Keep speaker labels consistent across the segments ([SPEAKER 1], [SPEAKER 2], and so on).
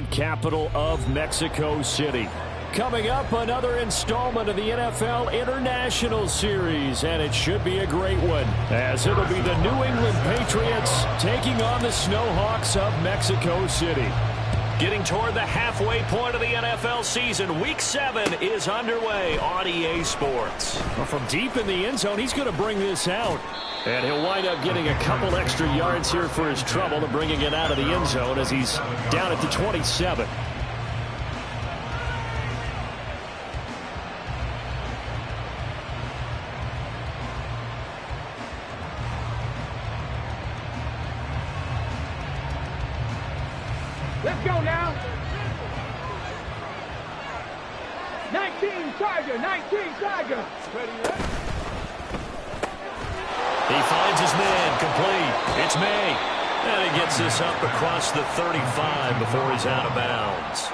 [SPEAKER 1] Capital of Mexico City. Coming up, another installment of the NFL International Series, and it should be a great one, as it'll be the New England Patriots taking on the Snowhawks of Mexico City. Getting toward the halfway point of the NFL season, Week 7 is underway on EA Sports. Well, from deep in the end zone, he's going to bring this out. And he'll wind up getting a couple extra yards here for his trouble and bringing it out of the end zone as he's down at the 27.
[SPEAKER 2] Let's go now. 19 Tiger, 19 Tiger. Ready,
[SPEAKER 1] He finds his man, complete. It's May. And he gets this up across the 35 before he's out of bounds.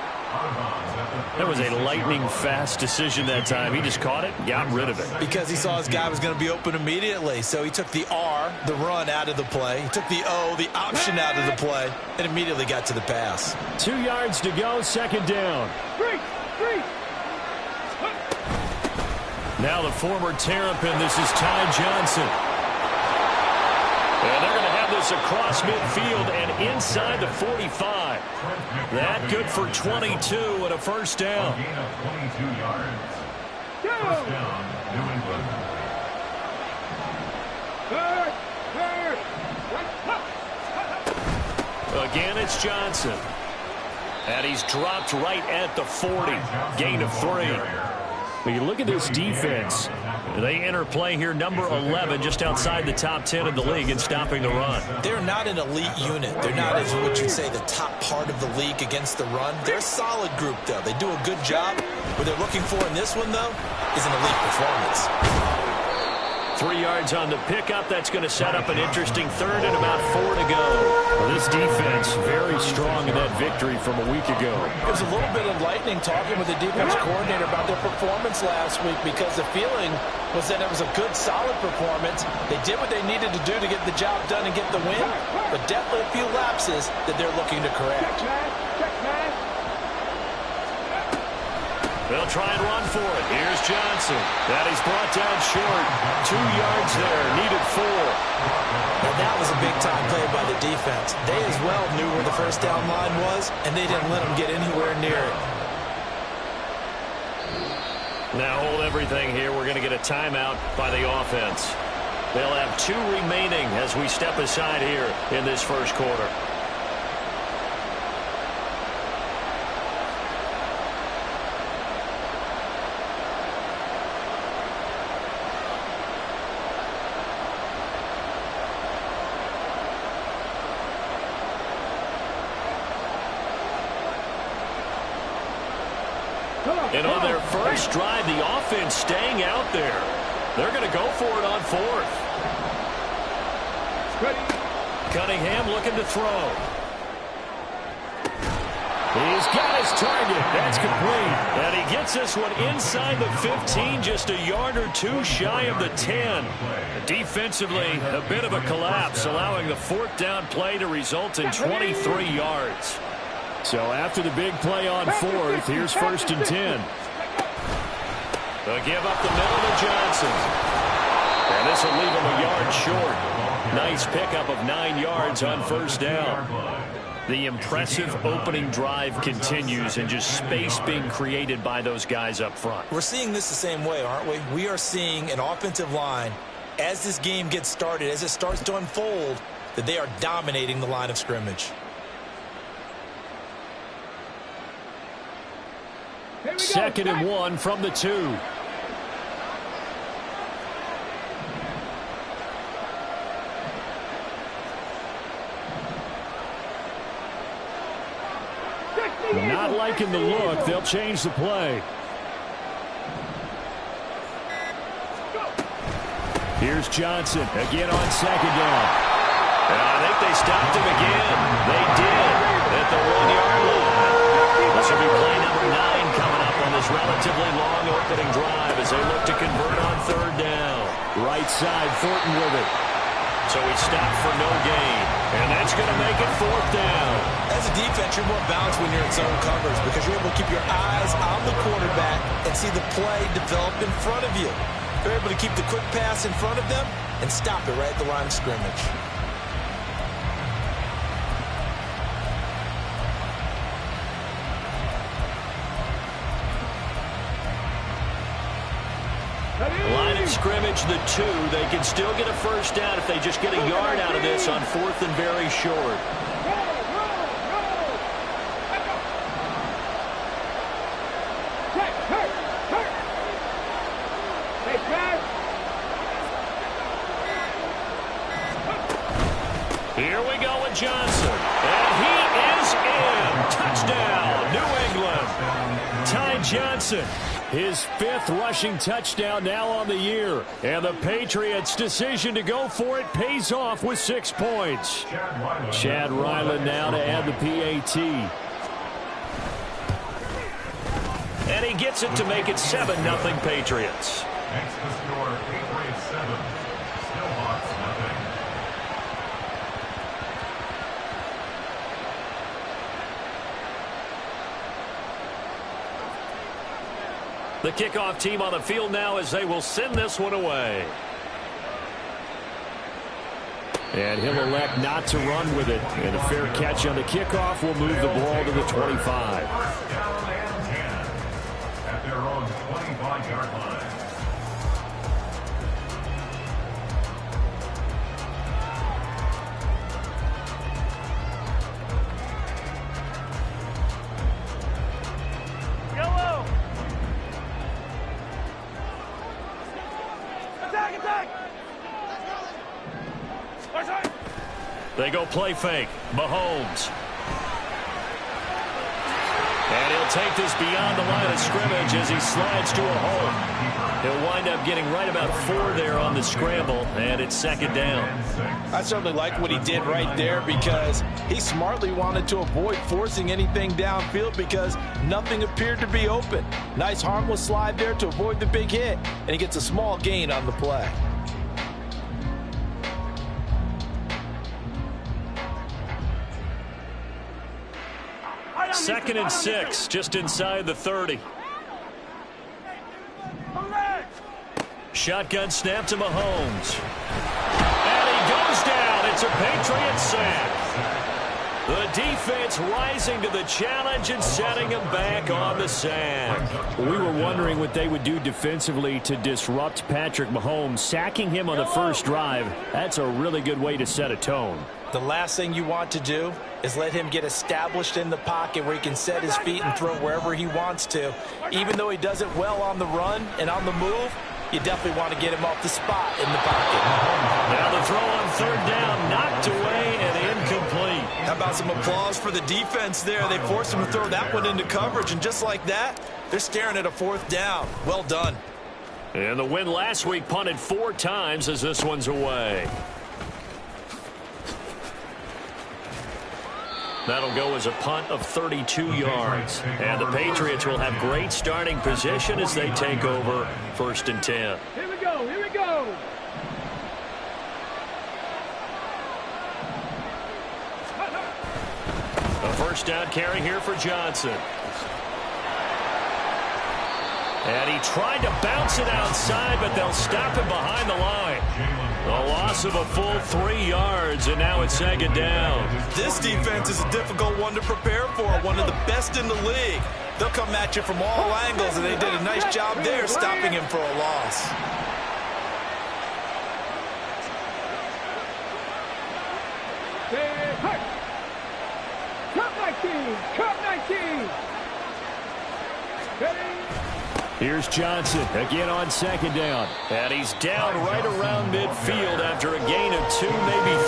[SPEAKER 1] That was a lightning-fast decision that time. He just caught it and got rid of it.
[SPEAKER 3] Because he saw his guy was going to be open immediately. So he took the R, the run, out of the play. He took the O, the option, out of the play, and immediately got to the pass.
[SPEAKER 1] 2 yards to go, second down.
[SPEAKER 2] Three.
[SPEAKER 1] Now the former Terrapin, this is Ty Johnson. And they're going to have this across midfield and inside the 45. That good for 22 and a first down. Again, it's Johnson. And he's dropped right at the 40. Gain of 3. When you look at this defense, they enter play here number 11, just outside the top 10 of the league in stopping the run.
[SPEAKER 3] They're not an elite unit. They're not, as what you'd say, the top part of the league against the run. They're a solid group, though. They do a good job. What they're looking for in this one, though, is an elite performance.
[SPEAKER 1] 3 yards on the pickup. That's going to set up an interesting third and about 4 to go. Well, this defense very strong in that victory from a week ago.
[SPEAKER 3] It was a little bit enlightening talking with the defense coordinator about their performance last week, because the feeling was that it was a good, solid performance. They did what they needed to do to get the job done and get the win, but definitely a few lapses that they're looking to correct.
[SPEAKER 1] They'll try and run for it. Here's Johnson. That is brought down short. 2 yards there. Needed 4.
[SPEAKER 3] Now that was a big-time play by the defense. They as well knew where the first down line was, and they didn't let them get anywhere near it.
[SPEAKER 1] Now hold everything here. We're going to get a timeout by the offense. They'll have 2 remaining as we step aside here in this first quarter. And on their first drive, the offense staying out there. They're going to go for it on 4th. Cunningham looking to throw. He's got his target. That's complete. And he gets this one inside the 15, just a yard or 2 shy of the 10. Defensively, a bit of a collapse, allowing the 4th down play to result in 23 yards. So after the big play on 4th, here's 1st and 10. They'll give up the middle to Johnson. And this will leave him a yard short. Nice pickup of 9 yards on first down. The impressive opening drive continues, and just space being created by those guys up front.
[SPEAKER 3] We're seeing this the same way, aren't we? We are seeing an offensive line, as this game gets started, as it starts to unfold, that they are dominating the line of scrimmage.
[SPEAKER 1] 2nd and 1 from the 2. Not liking the look. They'll change the play. Here's Johnson again on 2nd down. And I think they stopped him again. They did at the 1-yard line. This will be play number 9 coming up on this relatively long opening drive as they look to convert on 3rd down. Right side, Thornton with it. So he stopped for no gain. And that's going to make it 4th down.
[SPEAKER 3] As a defense, you're more balanced when you're in zone coverage because you're able to keep your eyes on the quarterback and see the play develop in front of you. You're able to keep the quick pass in front of them and stop it right at the line of scrimmage.
[SPEAKER 1] Line of scrimmage, the 2. They can still get a first down if they just get a yard out of this on 4th and very short. Here we go with Johnson. And he is in. Touchdown, New England. Ty Johnson, his 5th rushing touchdown now on the year. And the Patriots' decision to go for it pays off with 6 points. Chad Ryland now to add the PAT. And he gets it to make it 7-0 Patriots.
[SPEAKER 4] Next to score, Patriots 7, Seahawks 0.
[SPEAKER 1] The kickoff team on the field now as they will send this one away. And he'll elect not to run with it. And a fair catch on the kickoff will move the ball to the 25.
[SPEAKER 4] First down and 10 at their own 25-yard line.
[SPEAKER 1] They go play fake. Mahomes. And he'll take this beyond the line of scrimmage as he slides to a hole. He'll wind up getting right about 4 there on the scramble, and it's 2nd down.
[SPEAKER 3] I certainly like what he did right there because he smartly wanted to avoid forcing anything downfield because nothing appeared to be open. Nice harmless slide there to avoid the big hit, and he gets a small gain on the play.
[SPEAKER 1] 2nd and 6, just inside the 30. Shotgun snap to Mahomes. And he goes down. It's a Patriot sack. The defense rising to the challenge and setting him back on the sack.
[SPEAKER 2] We were wondering what they would do defensively to disrupt Patrick Mahomes. Sacking him on the first drive, that's a really good way to set a tone.
[SPEAKER 3] The last thing you want to do is let him get established in the pocket where he can set his feet and throw wherever he wants to. Even though he does it well on the run and on the move, you definitely want to get him off the spot in the pocket.
[SPEAKER 1] Now the throw on 3rd down, knocked away and incomplete.
[SPEAKER 3] How about some applause for the defense there? They forced him to throw that one into coverage, and just like that, they're staring at a 4th down. Well done.
[SPEAKER 1] And the win last week punted 4 times as this one's away. That'll go as a punt of 32 yards. And the Patriots will have great starting position as they take over 1st and 10.
[SPEAKER 2] Here we go, here we go.
[SPEAKER 1] A 1st down carry here for Johnson. And he tried to bounce it outside, but they'll stop him behind the line. A loss of a full 3 yards, and now it's 2nd down.
[SPEAKER 3] This defense is a difficult one to prepare for, one of the best in the league. They'll come at you from all angles, and they did a nice job there stopping him for a loss.
[SPEAKER 2] Cup 19, Cup 19. Here's Johnson again on 2nd down.
[SPEAKER 1] And he's down right around midfield after a gain of 2, maybe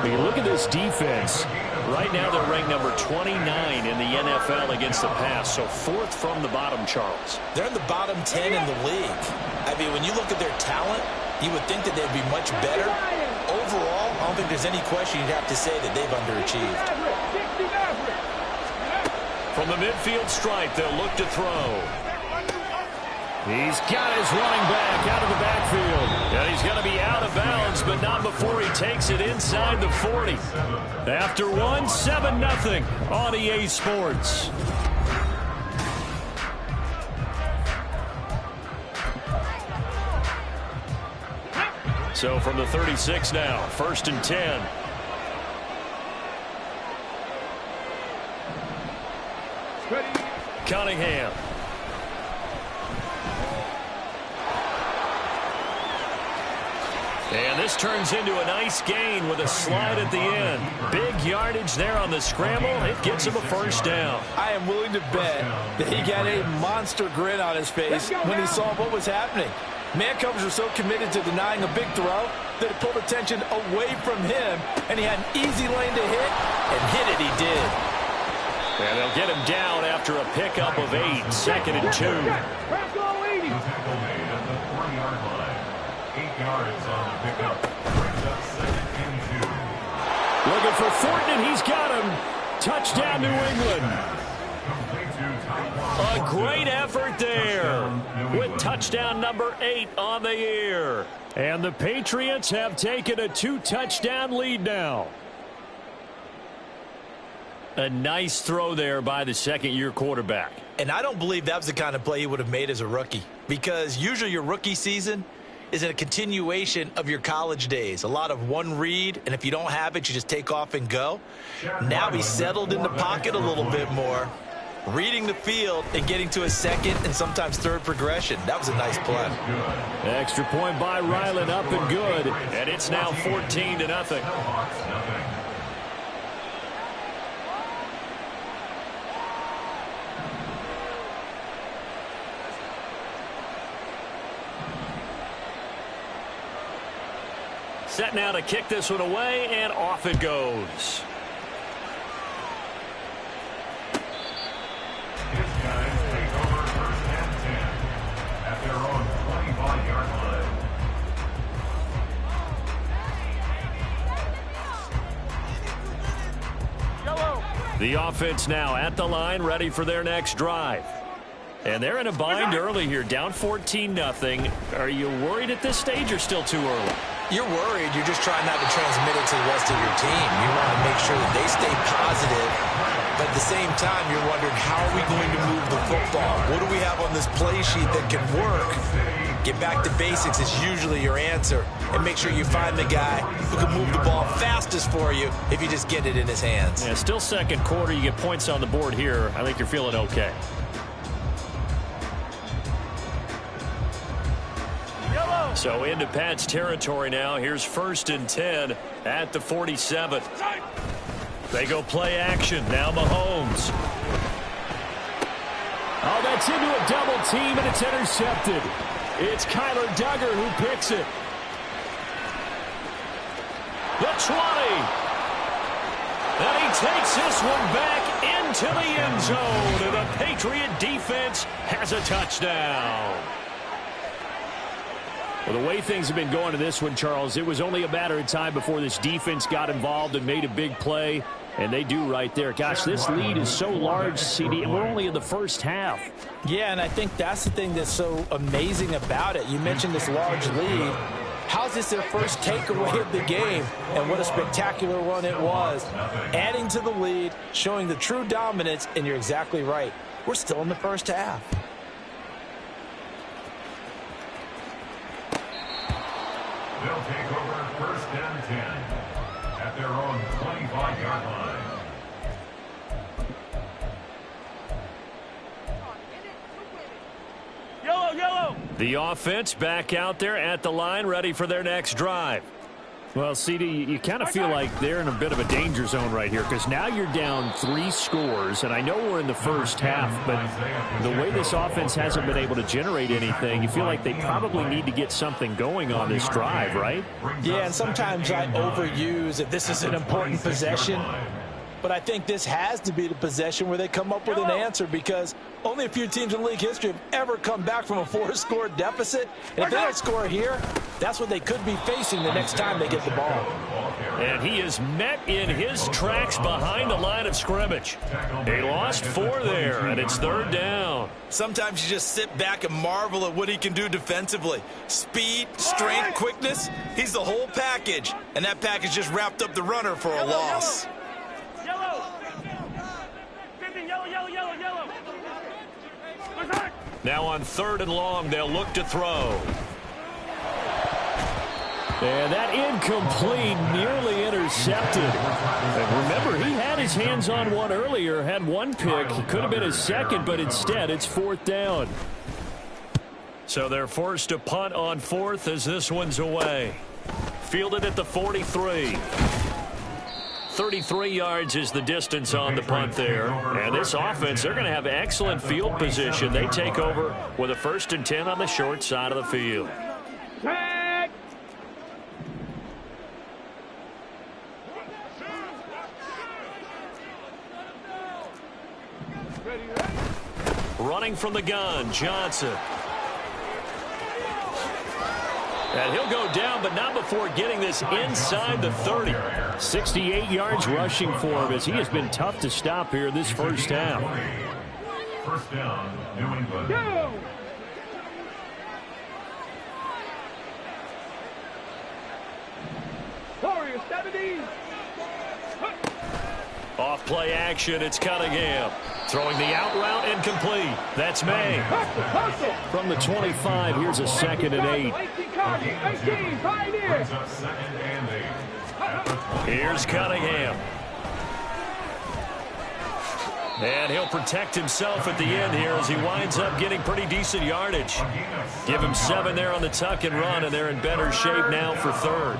[SPEAKER 1] 3.
[SPEAKER 2] You look at this defense.
[SPEAKER 1] Right now they're ranked number 29 in the NFL against the pass, so 4th from the bottom, Charles.
[SPEAKER 3] They're in the bottom 10 in the league. I mean, when you look at their talent, you would think that they'd be much better. Overall, I don't think there's any question you'd have to say that they've underachieved.
[SPEAKER 1] From the midfield stripe, they'll look to throw.
[SPEAKER 2] He's got his running back out of the backfield.
[SPEAKER 1] And he's going to be out of bounds, but not before he takes it inside the 40. After one, 7-0 on EA Sports. So from the 36 now, 1st and 10. Cunningham. And this turns into a nice gain with a slide at the end. Big yardage there on the scramble. It gets him a first down.
[SPEAKER 3] I am willing to bet that he got a monster grin on his face when he saw what was happening. Man coverage was so committed to denying a big throw that it pulled attention away from him, and he had an easy lane to hit, and hit it he did.
[SPEAKER 1] And they'll get him down after a pickup of 8, 2nd and 2. Looking for Thornton, and he's got him. Touchdown, New England. A great effort there with touchdown number 8 on the year.
[SPEAKER 2] And the Patriots have taken a 2-touchdown lead now.
[SPEAKER 1] A nice throw there by the second-year quarterback.
[SPEAKER 3] And I don't believe that was the kind of play he would have made as a rookie, because usually your rookie season is a continuation of your college days. A lot of one read, and if you don't have it, you just take off and go. Now he's settled in the pocket a little bit more, reading the field and getting to a second and sometimes third progression. That was a nice play.
[SPEAKER 2] Extra point by Ryland, up and good.
[SPEAKER 1] And it's now 14-0. Set now to kick this one away, and off it goes.
[SPEAKER 4] His guys take over 1st and 10 at their own 25-yard line.
[SPEAKER 1] The offense now at the line, ready for their next drive. And they're in a bind early here, down 14-0. Are you worried at this stage or still too early?
[SPEAKER 3] You're worried. You're just trying not to transmit it to the rest of your team. You want to make sure that they stay positive. But at the same time, you're wondering, how are we going to move the football? What do we have on this play sheet that can work? Get back to basics is usually your answer. And make sure you find the guy who can move the ball fastest for you if you just get it in his hands.
[SPEAKER 1] Yeah, still second quarter. You get points on the board here. I think you're feeling okay. So into Pat's territory now. Here's 1st and 10 at the 47. They go play action. Now Mahomes.
[SPEAKER 2] Oh, that's into a double team, and it's intercepted. It's Kyler Duggar who picks it.
[SPEAKER 1] The 20. And he takes this one back into the end zone. And the Patriot defense has a touchdown.
[SPEAKER 2] Well, the way things have been going to this one, Charles, it was only a matter of time before this defense got involved and made a big play, and they do right there. Gosh, this lead is so large, CD, and we're only in the first half.
[SPEAKER 3] Yeah, and I think that's the thing that's so amazing about it. You mentioned this large lead. How's this their first takeaway of the game? And what a spectacular one it was. Adding to the lead, showing the true dominance, and you're exactly right. We're still in the first half.
[SPEAKER 4] They'll take over 1st and 10 at their own 25-yard line.
[SPEAKER 1] Yellow. The offense back out there at the line, ready for their next drive.
[SPEAKER 2] Well, CD, you kind of feel like they're in a bit of a danger zone right here, because now you're down 3 scores, and I know we're in the first half, but the way this offense hasn't been able to generate anything, you feel like they probably need to get something going on this drive, right?
[SPEAKER 3] Yeah, and sometimes I overuse that this is an important possession. But I think this has to be the possession where they come up with an answer, because only a few teams in league history have ever come back from a 4-score deficit. And if they don't score here, that's what they could be facing the next time they get the ball.
[SPEAKER 1] And he is met in his tracks behind the line of scrimmage. He lost 4 there, and it's 3rd down.
[SPEAKER 3] Sometimes you just sit back and marvel at what he can do defensively. Speed, strength, quickness, he's the whole package. And that package just wrapped up the runner for a loss.
[SPEAKER 5] Yellow. 50, yellow.
[SPEAKER 1] Now on 3rd and long, they'll look to throw.
[SPEAKER 2] And that incomplete, nearly intercepted. And remember, he had his hands on one earlier, had one pick. It could have been his second, but instead it's 4th down.
[SPEAKER 1] So they're forced to punt on 4th as this one's away. Fielded at the 43. 33 yards is the distance on the punt there. And this offense, they're going to have excellent field position. They take over with a 1st and 10 on the short side of the field. Running from the gun, Johnson. And he'll go down, but not before getting this inside the 30.
[SPEAKER 2] 68 yards rushing for him as he has been tough to stop here this first half.
[SPEAKER 4] 1st down, New England.
[SPEAKER 5] Go! Warriors 70.
[SPEAKER 1] Off play action, it's Cunningham. Throwing the out route incomplete. That's May.
[SPEAKER 2] From the 25, here's a 2nd and 8.
[SPEAKER 5] 18, Pioneers.
[SPEAKER 4] Brings up 2nd and 8.
[SPEAKER 1] Here's Cunningham. And he'll protect himself at the end here as he winds up getting pretty decent yardage. Give him 7 there on the tuck and run, and they're in better shape now for 3rd.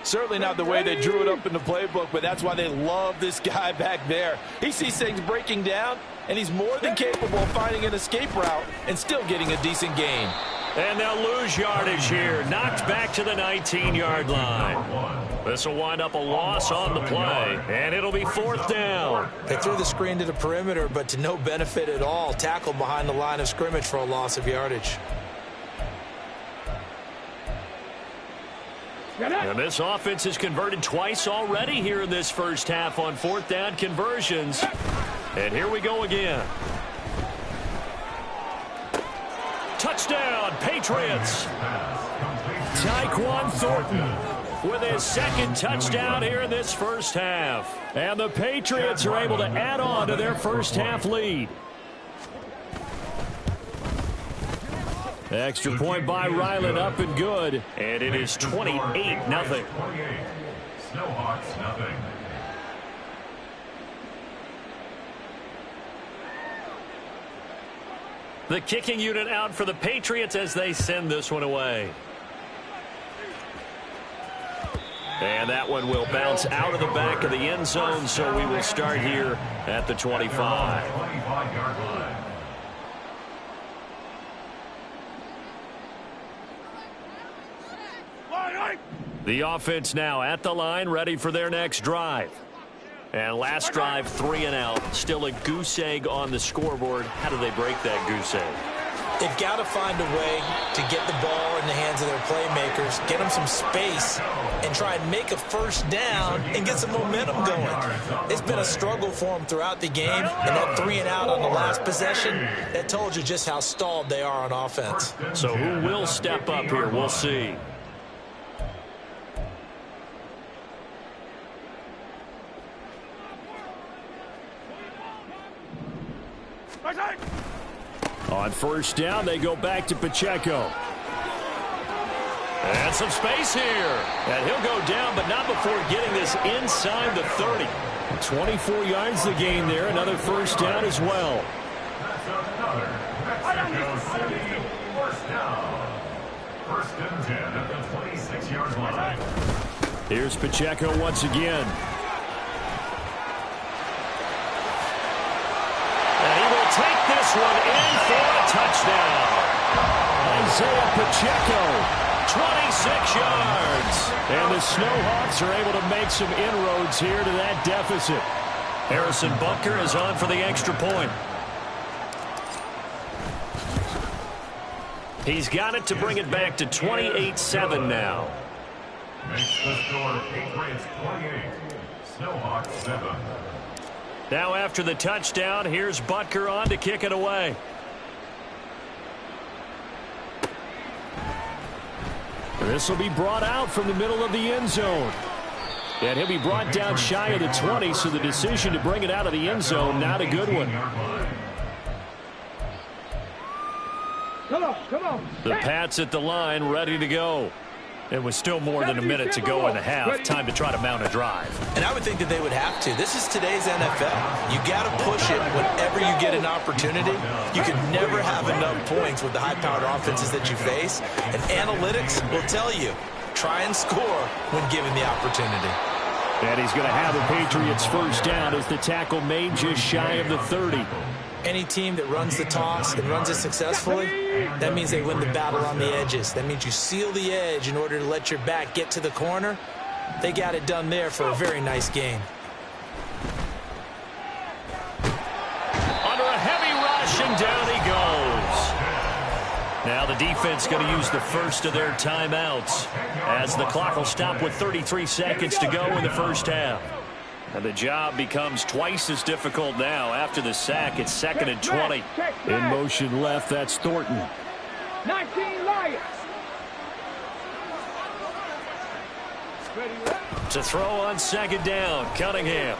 [SPEAKER 3] Certainly not the way they drew it up in the playbook, but that's why they love this guy back there. He sees things breaking down, and he's more than capable of finding an escape route and still getting a decent gain.
[SPEAKER 1] And they'll lose yardage here. Knocked back to the 19-yard line. This will wind up a loss on the play, and it'll be 4th down.
[SPEAKER 3] They threw the screen to the perimeter, but to no benefit at all. Tackled behind the line of scrimmage for a loss of yardage.
[SPEAKER 1] And this offense has converted twice already here in this first half on 4th down conversions. And here we go again. Touchdown, Patriots.
[SPEAKER 2] Tyquan Thornton
[SPEAKER 1] with his 2nd touchdown here in this first half.
[SPEAKER 2] And the Patriots are able to add on to their first half lead. Extra point by Ryland, up and good.
[SPEAKER 1] And it is 28-0.
[SPEAKER 4] Snowhawks, nothing.
[SPEAKER 1] The kicking unit out for the Patriots as they send this one away. And that one will bounce out of the back of the end zone, so we will start here at the 25.
[SPEAKER 4] 25-yard line.
[SPEAKER 1] The offense now at the line, ready for their next drive. And last drive, 3 and out. Still a goose egg on the scoreboard. How do they break that goose egg?
[SPEAKER 3] They've got to find a way to get the ball in the hands of their playmakers, get them some space, and try and make a 1st down and get some momentum going. It's been a struggle for them throughout the game, and that 3 and out on the last possession, that told you just how stalled they are on offense.
[SPEAKER 1] So who will step up here? We'll see.
[SPEAKER 2] On 1st down, they go back to Pacheco.
[SPEAKER 1] And some space here. And he'll go down, but not before getting this inside the 30.
[SPEAKER 2] 24 yards the gain there. Another 1st down as well.
[SPEAKER 4] That's another Mexico City 1st down. 1st and 10 at the 26-yard line.
[SPEAKER 2] Here's Pacheco once again.
[SPEAKER 1] Take this one in for a touchdown.
[SPEAKER 2] Isaiah Pacheco,
[SPEAKER 1] 26 yards.
[SPEAKER 2] And the Snowhawks are able to make some inroads here to that deficit.
[SPEAKER 1] Harrison Butker is on for the extra point. He's got it to bring it back to 28-7 now.
[SPEAKER 4] Makes the score Patriots 28, Snowhawks 7.
[SPEAKER 1] Now after the touchdown, here's Butker on to kick it away.
[SPEAKER 2] This will be brought out from the middle of the end zone. And he'll be brought down shy of the 20, so the decision to bring it out of the end zone, not a good one.
[SPEAKER 5] Come on.
[SPEAKER 1] The Pats at the line, ready to go. It was still more than a minute to go in the half. Time to try to mount a drive.
[SPEAKER 3] And I would think that they would have to. This is today's NFL. You got to push it whenever you get an opportunity. You can never have enough points with the high-powered offenses that you face. And analytics will tell you, try and score when given the opportunity.
[SPEAKER 2] And he's going to have the Patriots first down as the tackle made just shy of the 30.
[SPEAKER 3] Any team that runs the toss and runs it successfully, that means they win the battle on the edges. That means you seal the edge in order to let your back get to the corner. They got it done there for a very nice game.
[SPEAKER 1] Under a heavy rush, and down he goes. Now the defense going to use the first of their timeouts as the clock will stop with 33 seconds to go in the first half. And the job becomes twice as difficult now after the sack. It's 2nd and 20.
[SPEAKER 2] In motion left, that's Thornton.
[SPEAKER 5] 19 Lions.
[SPEAKER 1] To throw on 2nd down, Cunningham.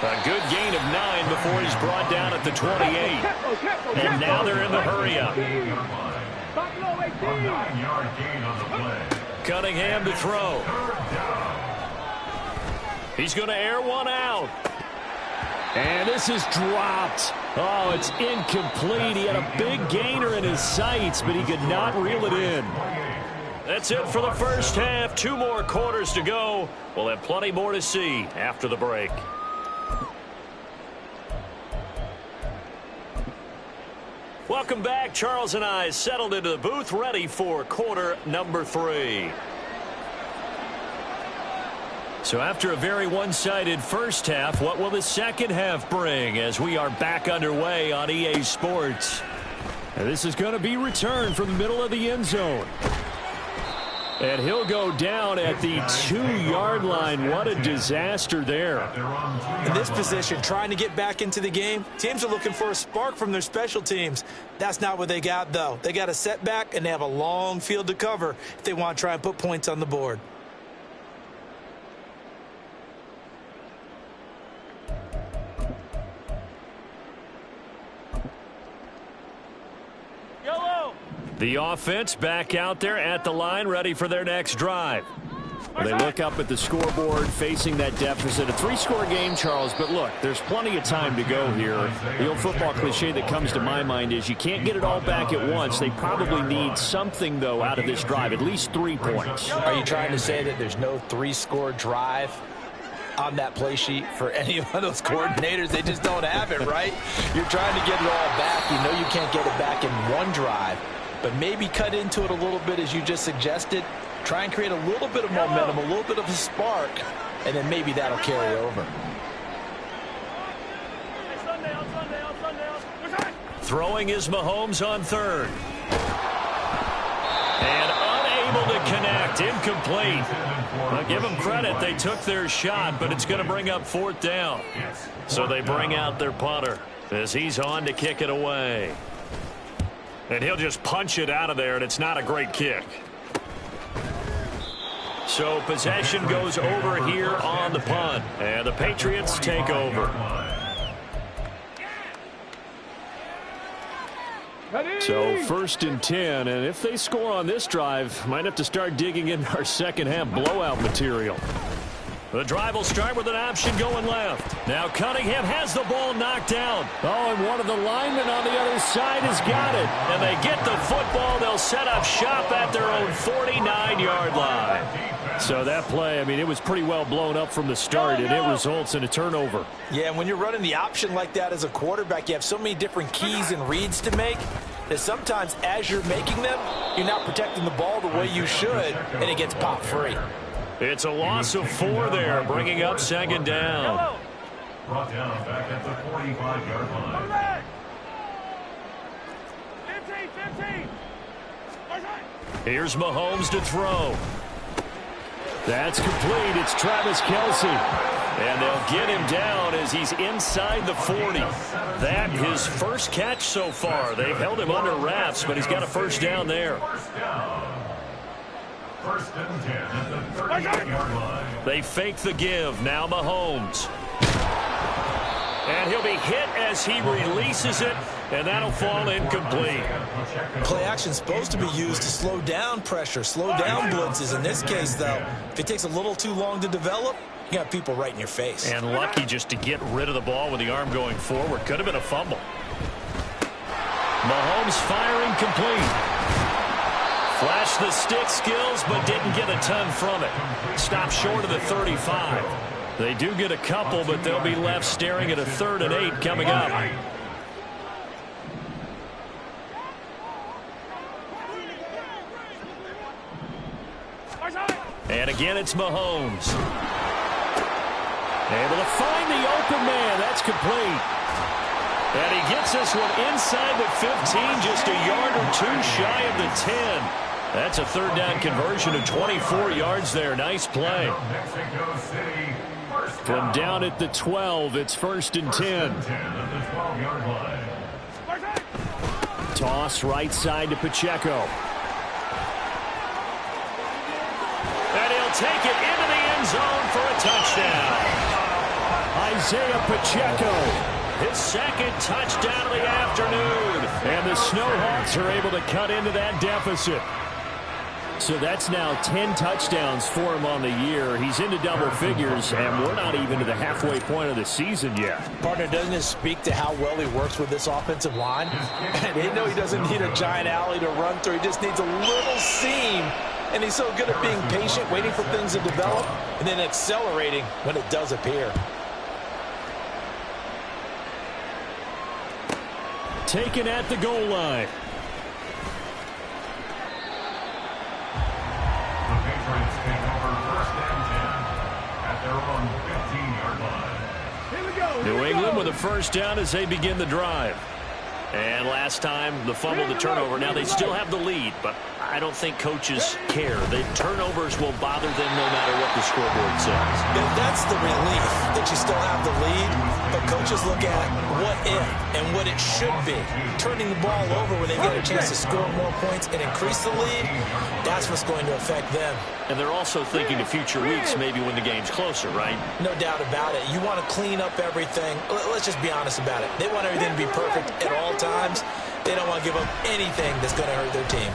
[SPEAKER 1] A good gain of 9 before he's brought down at the 28. And now they're in the hurry-up.
[SPEAKER 5] Buffalo 18.
[SPEAKER 4] A 9-yard gain on the play.
[SPEAKER 1] Cunningham to throw. He's going to air one out.
[SPEAKER 2] And this is dropped. Oh, it's incomplete. He had a big gainer in his sights, but he could not reel it in.
[SPEAKER 1] That's it for the first half. 2 more quarters to go. We'll have plenty more to see after the break. Welcome back. Charles and I settled into the booth, ready for quarter number 3. So after a very one-sided first half, what will the second half bring as we are back underway on EA Sports?
[SPEAKER 2] And this is going to be returned from the middle of the end zone. And he'll go down at the 2-yard line. What a disaster there.
[SPEAKER 3] In this position, trying to get back into the game, teams are looking for a spark from their special teams. That's not what they got, though. They got a setback, and they have a long field to cover if they want to try and put points on the board.
[SPEAKER 1] The offense back out there at the line, ready for their next drive.
[SPEAKER 2] They look up at the scoreboard, facing that deficit. A 3-score game, Charles, but look, there's plenty of time to go here. The old football cliche that comes to my mind is you can't get it all back at once. They probably need something, though, out of this drive, at least 3 points.
[SPEAKER 3] Are you trying to say that there's no 3-score drive on that play sheet for any of those coordinators? They just don't have it, right? You're trying to get it all back. You know you can't get it back in one drive. But maybe cut into it a little bit as you just suggested. Try and create a little bit of momentum, a little bit of a spark, and then maybe that'll carry over.
[SPEAKER 1] Throwing is Mahomes on 3rd. And unable to connect, incomplete. I'll give them credit, they took their shot, but it's going to bring up 4th down. So they bring out their punter as he's on to kick it away. And he'll just punch it out of there, and it's not a great kick. So possession goes over here on the punt, and the Patriots take over.
[SPEAKER 2] So 1st and 10, and if they score on this drive, might have to start digging in our second half blowout material.
[SPEAKER 1] The drive will start with an option going left. Now Cunningham has the ball knocked down.
[SPEAKER 2] Oh, and one of the linemen on the other side has got it.
[SPEAKER 1] And they get the football. They'll set up shop at their own 49-yard line.
[SPEAKER 2] So that play, I mean, it was pretty well blown up from the start, and it results in a turnover.
[SPEAKER 3] Yeah, when you're running the option like that as a quarterback, you have so many different keys and reads to make that sometimes as you're making them, you're not protecting the ball the way you should, and it gets popped free.
[SPEAKER 1] It's a loss of 4 there, bringing up 2nd down.
[SPEAKER 4] Brought down back at the 45-yard line.
[SPEAKER 5] 15.
[SPEAKER 1] Here's Mahomes to throw.
[SPEAKER 2] That's complete. It's Travis Kelce.
[SPEAKER 1] And they'll get him down as he's inside the 40. That his first catch so far. They've held him under wraps, but he's got a first down there.
[SPEAKER 4] First and 10 at the 38-yard line.
[SPEAKER 1] They fake the give. Now Mahomes. And he'll be hit as he releases it, and that'll fall incomplete.
[SPEAKER 3] Play action supposed to be used to slow down pressure, slow down blitzes. In this case, though, if it takes a little too long to develop, you got people right in your face.
[SPEAKER 1] And lucky just to get rid of the ball with the arm going forward. Could have been a fumble. Mahomes firing complete. Flashed the stick skills, but didn't get a ton from it. Stopped short of the 35. They do get a couple, but they'll be left staring at a 3rd and 8 coming up. And again, it's Mahomes. Able to find the open man. That's complete. And he gets this one inside the 15, just a yard or two shy of the 10. That's a 3rd down conversion of 24 yards there. Nice play.
[SPEAKER 2] From down at the 12, it's 1st and 10. Toss right side to Pacheco.
[SPEAKER 1] And he'll take it into the end zone for a touchdown.
[SPEAKER 2] Isaiah Pacheco.
[SPEAKER 1] His 2nd touchdown of the afternoon.
[SPEAKER 2] And the Snowhawks are able to cut into that deficit. So that's now 10 touchdowns for him on the year. He's into double figures, and we're not even to the halfway point of the season yet.
[SPEAKER 3] Partner, doesn't this speak to how well he works with this offensive line? And they know he doesn't need a giant alley to run through. He just needs a little seam. And he's so good at being patient, waiting for things to develop, and then accelerating when it does appear.
[SPEAKER 2] Taken at the goal line.
[SPEAKER 4] The Patriots take over 1st and 10 at their own 15-yard line.
[SPEAKER 5] Here we go.
[SPEAKER 1] New England with a first down as they begin the drive. And last time, the fumble, the turnover. Now they still have the lead, but I don't think coaches care. The turnovers will bother them no matter what the scoreboard says.
[SPEAKER 3] And that's the relief that you still have the lead, but coaches look at what if and what it should be. Turning the ball over when they get a chance to score more points and increase the lead, that's what's going to affect them.
[SPEAKER 1] And they're also thinking to future weeks, maybe when the game's closer, right?
[SPEAKER 3] No doubt about it. You want to clean up everything. Let's just be honest about it. They want everything to be perfect at all times. They don't want to give up anything that's going to hurt their team.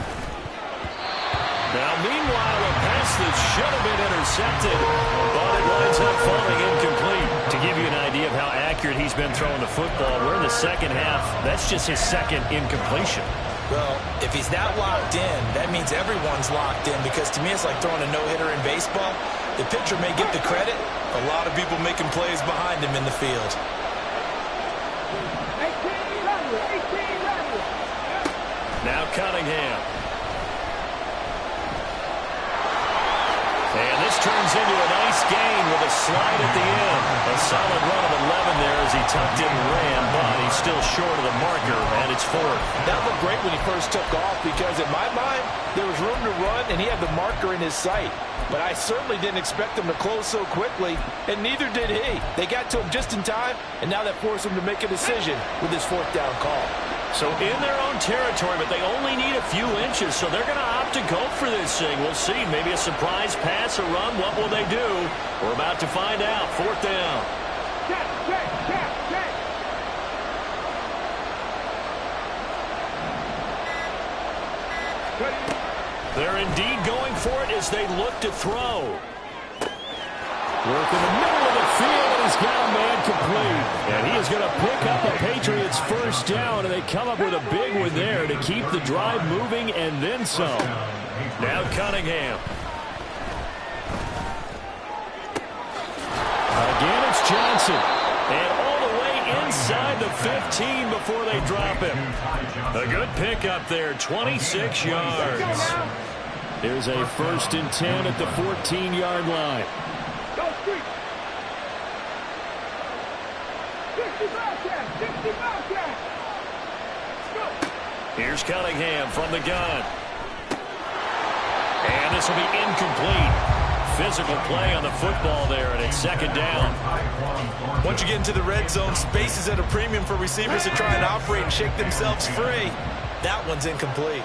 [SPEAKER 1] Now, meanwhile, a pass that should have been intercepted, but it winds up falling incomplete. To give you an idea of how accurate he's been throwing the football, we're in the 2nd half. That's just his 2nd incompletion.
[SPEAKER 3] Well, if he's that locked in, that means everyone's locked in, because to me it's like throwing a no-hitter in baseball. The pitcher may get the credit, a lot of people making plays behind him in the field.
[SPEAKER 5] 18
[SPEAKER 1] Now Cunningham. And this turns into a nice gain with a slide at the end. A solid run of 11 there as he tucked in and ran, but he's still short of the marker, and it's 4th.
[SPEAKER 3] That looked great when he first took off, because in my mind, there was room to run, and he had the marker in his sight. But I certainly didn't expect him to close so quickly, and neither did he. They got to him just in time, and now that forced him to make a decision with his 4th down call.
[SPEAKER 1] So in their own territory, but they only need a few inches, so they're going to opt to go for this thing. We'll see. Maybe a surprise pass or run. What will they do? We're about to find out. 4th down. They're indeed going for it as they look to throw.
[SPEAKER 2] Work in the middle of the field, and he's got a man complete. And he is going to pick up a Patriots 1st down, and they come up with a big one there to keep the drive moving and then some.
[SPEAKER 1] Now Cunningham.
[SPEAKER 2] Again, it's Johnson.
[SPEAKER 1] And all the way inside the 15 before they drop him. A good pickup there, 26 yards.
[SPEAKER 2] There's a 1st and 10 at the 14-yard line.
[SPEAKER 5] Go street. 65 cash. 65 cash. Go.
[SPEAKER 1] Here's Cunningham from the gun. And this will be incomplete. Physical play on the football there, and it's second down.
[SPEAKER 3] Once you get into the red zone, space is at a premium for receivers to try and operate and shake themselves free. That one's incomplete.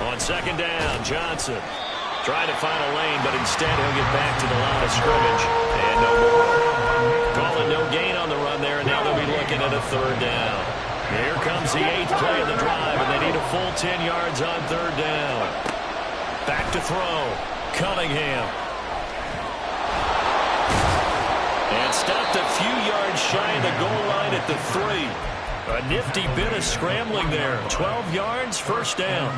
[SPEAKER 1] On second down, Johnson trying to find a lane, but instead he'll get back to the line of scrimmage. And no more. Calling no gain on the run there, and now they'll be looking at a third down. Here comes the 8th play of the drive, and they need a full 10 yards on third down. Back to throw. Cunningham. And stopped a few yards shy of the goal line at the 3. A nifty bit of scrambling there. 12 yards, first down.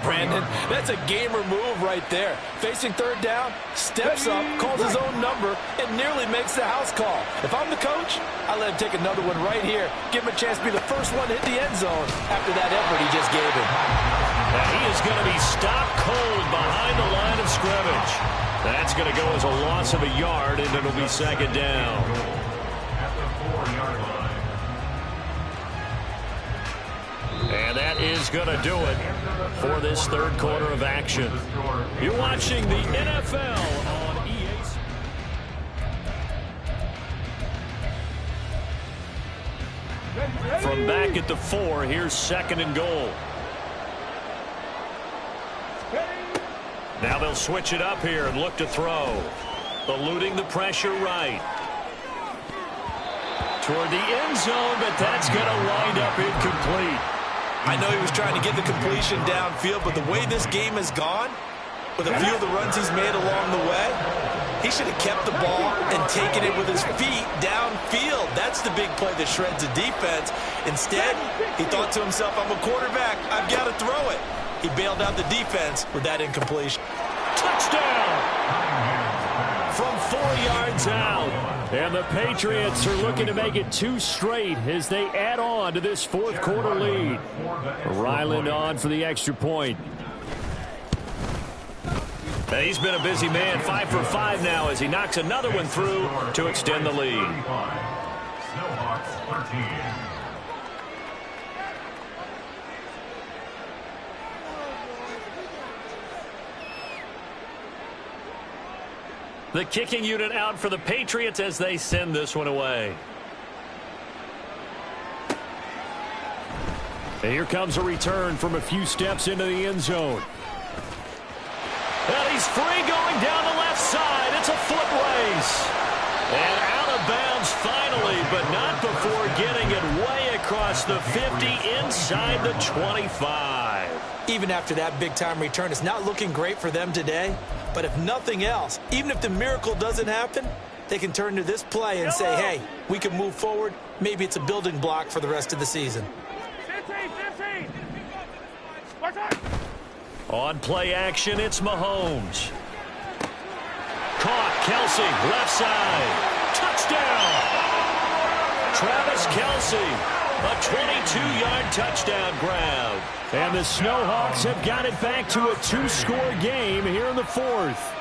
[SPEAKER 3] Brandon, that's a gamer move right there. Facing third down, steps up, calls his own number, and nearly makes the house call. If I'm the coach, I let him take another one right here. Give him a chance to be the first one to hit the end zone after that effort he just gave him.
[SPEAKER 1] Now he is going to be stopped cold behind the line of scrimmage. That's going to go as a loss of a yard, and it'll be second down. And that is going to do it for this third quarter of action. You're watching the NFL on EA. From back at the 4, here's second and goal. Now they'll switch it up here and look to throw. Eluding the pressure right. Toward the end zone, but that's going to wind up incomplete.
[SPEAKER 3] I know he was trying to get the completion downfield, but the way this game has gone, with a few of the runs he's made along the way, he should have kept the ball and taken it with his feet downfield. That's the big play that shreds the defense. Instead, he thought to himself, I'm a quarterback, I've got to throw it. He bailed out the defense with that incompletion.
[SPEAKER 1] Touchdown! From 4 yards out. And the Patriots are looking to make it 2 straight as they add on to this fourth quarter lead. Ryland on for the extra point. He's been a busy man, 5 for 5 now as he knocks another one through to extend the lead.
[SPEAKER 4] Snowhawks 13.
[SPEAKER 1] The kicking unit out for the Patriots as they send this one away. And here comes a return from a few steps into the end zone. And he's free going down the left side. It's a foot race. And out of bounds finally, but not before getting it way across the 50 inside the 25.
[SPEAKER 3] Even after that big-time return, it's not looking great for them today. But if nothing else, even if the miracle doesn't happen, they can turn to this play and say, hey, we can move forward. Maybe it's a building block for the rest of the season.
[SPEAKER 5] 15.
[SPEAKER 1] On play action, it's Mahomes. Caught, Kelsey, left side. Touchdown! Travis Kelsey, a 22-yard touchdown grab. And the Snowhawks have got it back to a 2-score game here in the fourth.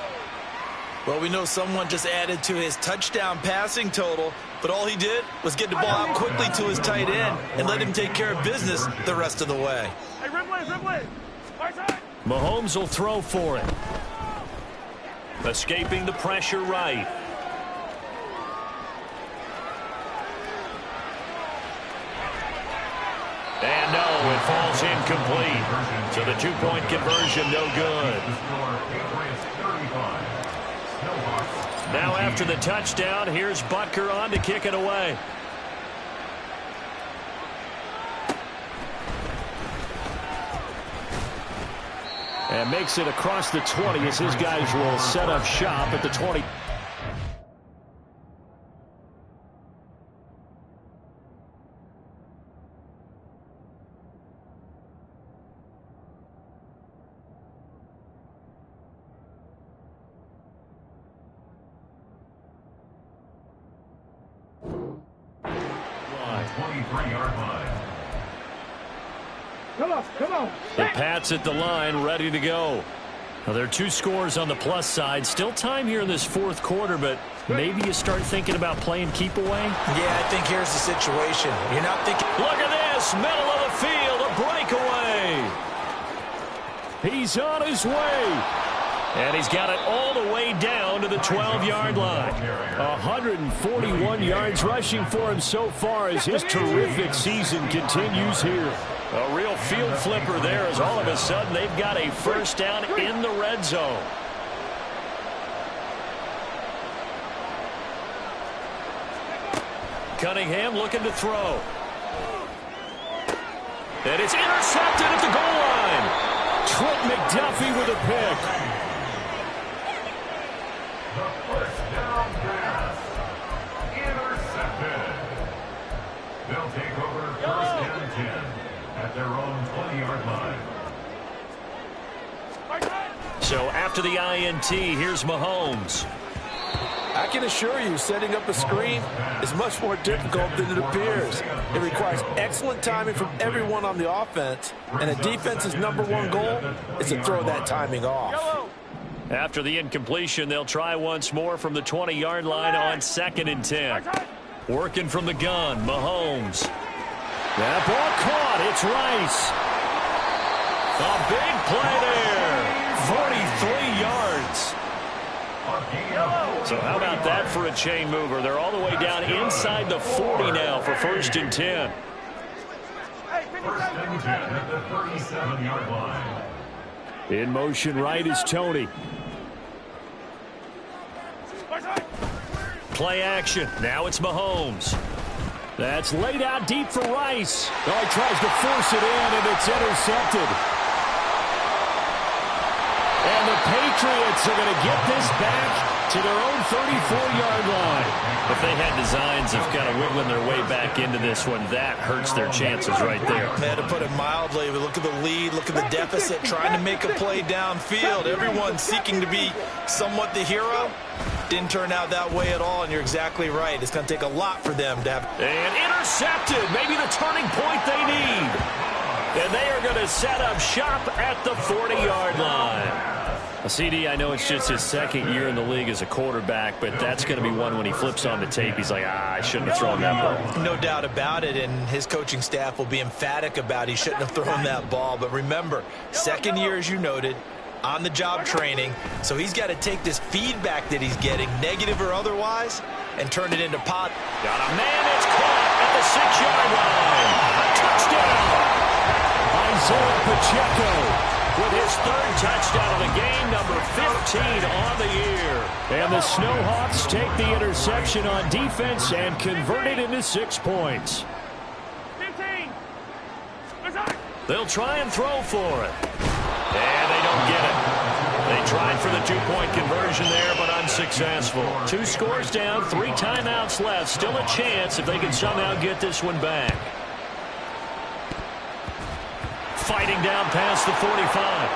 [SPEAKER 3] Well, we know someone just added to his touchdown passing total, but all he did was get the ball out quickly to his tight end and let him take care of business the rest of the way.
[SPEAKER 5] Hey, Ripley. Right side.
[SPEAKER 1] Mahomes will throw for it. Escaping the pressure right. And no, it falls incomplete. So the 2-point conversion, no good. Now after the touchdown, here's Butker on to kick it away. And makes it across the 20 as his guys will set up shop at the 20.
[SPEAKER 5] Come on.
[SPEAKER 1] The Pats at the line, ready to go.
[SPEAKER 2] Well, there are 2 scores on the plus side. Still time here in this fourth quarter, but maybe you start thinking about playing keep away?
[SPEAKER 3] Yeah, I think here's the situation. You're not thinking...
[SPEAKER 1] Look at this, middle of the field, a breakaway.
[SPEAKER 2] He's on his way.
[SPEAKER 1] And he's got it all the way down to the 12-yard line.
[SPEAKER 2] 141 yards rushing for him so far as his terrific season continues here.
[SPEAKER 1] A real field flipper there as all of a sudden they've got a first down in the red zone. Cunningham looking to throw. And it's intercepted at the goal line.
[SPEAKER 2] Trent McDuffie with a pick.
[SPEAKER 4] The first down pass. Intercepted. They'll take over first and 10 at their own 20-yard line.
[SPEAKER 1] So after the INT, here's Mahomes.
[SPEAKER 3] I can assure you, setting up a screen is much more difficult than it appears. It requires excellent timing from everyone on the offense, and a defense's #1 goal is to throw that timing off.
[SPEAKER 1] After the incompletion, they'll try once more from the 20-yard line on 2nd and 10. Working from the gun, Mahomes.
[SPEAKER 2] That ball caught. It's Rice.
[SPEAKER 1] A big play there. 43 yards. So how about that for a chain mover? They're all the way down inside the 40 now for 1st and 10.
[SPEAKER 4] First and 10 at the 37-yard line.
[SPEAKER 2] In motion right is Tony.
[SPEAKER 1] Play action. Now it's Mahomes.
[SPEAKER 2] That's laid out deep for Rice. Oh, he tries to force it in, and it's intercepted. And the Patriots are going to get this back to their own 34-yard line.
[SPEAKER 1] If they had designs of kind of wiggling their way back into this one, that hurts their chances right there.
[SPEAKER 3] Man, to put it mildly, look at the lead, look at the deficit, trying to make a play downfield. Everyone seeking to be somewhat the hero. Didn't turn out that way at all, and you're exactly right. It's going to take a lot for them to have.
[SPEAKER 1] And intercepted, maybe the turning point they need. And they are going to set up shop at the 40-yard line.
[SPEAKER 2] CD, I know it's just his 2nd year in the league as a quarterback, but that's going to be one when he flips on the tape. He's like, I shouldn't have thrown that ball.
[SPEAKER 3] No doubt about it, and his coaching staff will be emphatic about he shouldn't have thrown that ball. But remember, 2nd year, as you noted, on-the-job training, so he's got to take this feedback that he's getting, negative or otherwise, and turn it into pot.
[SPEAKER 1] Got a man that's caught at the 6-yard line. A touchdown.
[SPEAKER 2] Isaiah Pacheco
[SPEAKER 1] with his 3rd touchdown of the game, number 15 on the year.
[SPEAKER 2] And the Snowhawks take the interception on defense and convert it into 6 points.
[SPEAKER 5] 15.
[SPEAKER 1] They'll try and throw for it. And they don't get it. They tried for the 2-point conversion there, but unsuccessful. 2 scores down, 3 timeouts left. Still a chance if they can somehow get this one back. Fighting down past the 45.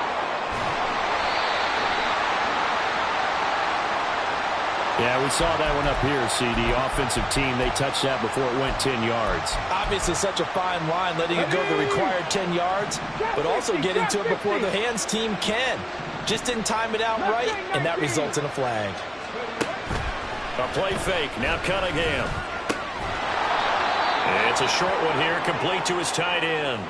[SPEAKER 2] Yeah, we saw that one up here, CD. Offensive team, they touched that before it went 10 yards.
[SPEAKER 3] Obviously such a fine line, letting it go the required 10 yards, but also getting to it before the hands team can. Just didn't time it out right, and that results in a flag.
[SPEAKER 1] A play fake. Now Cunningham. It's a short one here, complete to his tight end.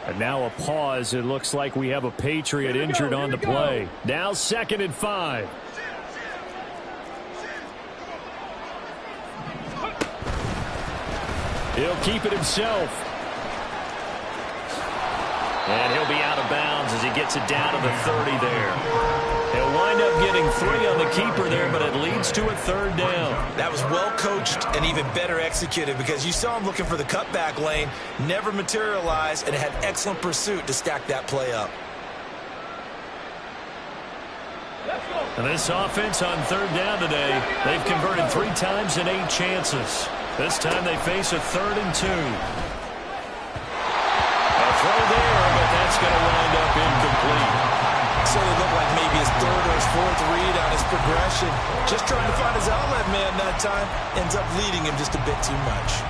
[SPEAKER 2] And now a pause. It looks like we have a Patriot injured on the play. Now 2nd and 5. He'll keep it himself.
[SPEAKER 1] And he'll be out of bounds as he gets it down to the 30 there. He'll wind up getting 3 on the keeper there, but it leads to a 3rd down.
[SPEAKER 3] That was well coached and even better executed because you saw him looking for the cutback lane, never materialized, and had excellent pursuit to stack that play up.
[SPEAKER 1] And this offense on 3rd down today, they've converted 3 times in 8 chances. This time they face a 3rd and 2. A throw there, but that's going to wind up incomplete.
[SPEAKER 3] So it looked like maybe his 3rd or his 4th read on his progression. Just trying to find his outlet man that time. Ends up leading him just a bit too much.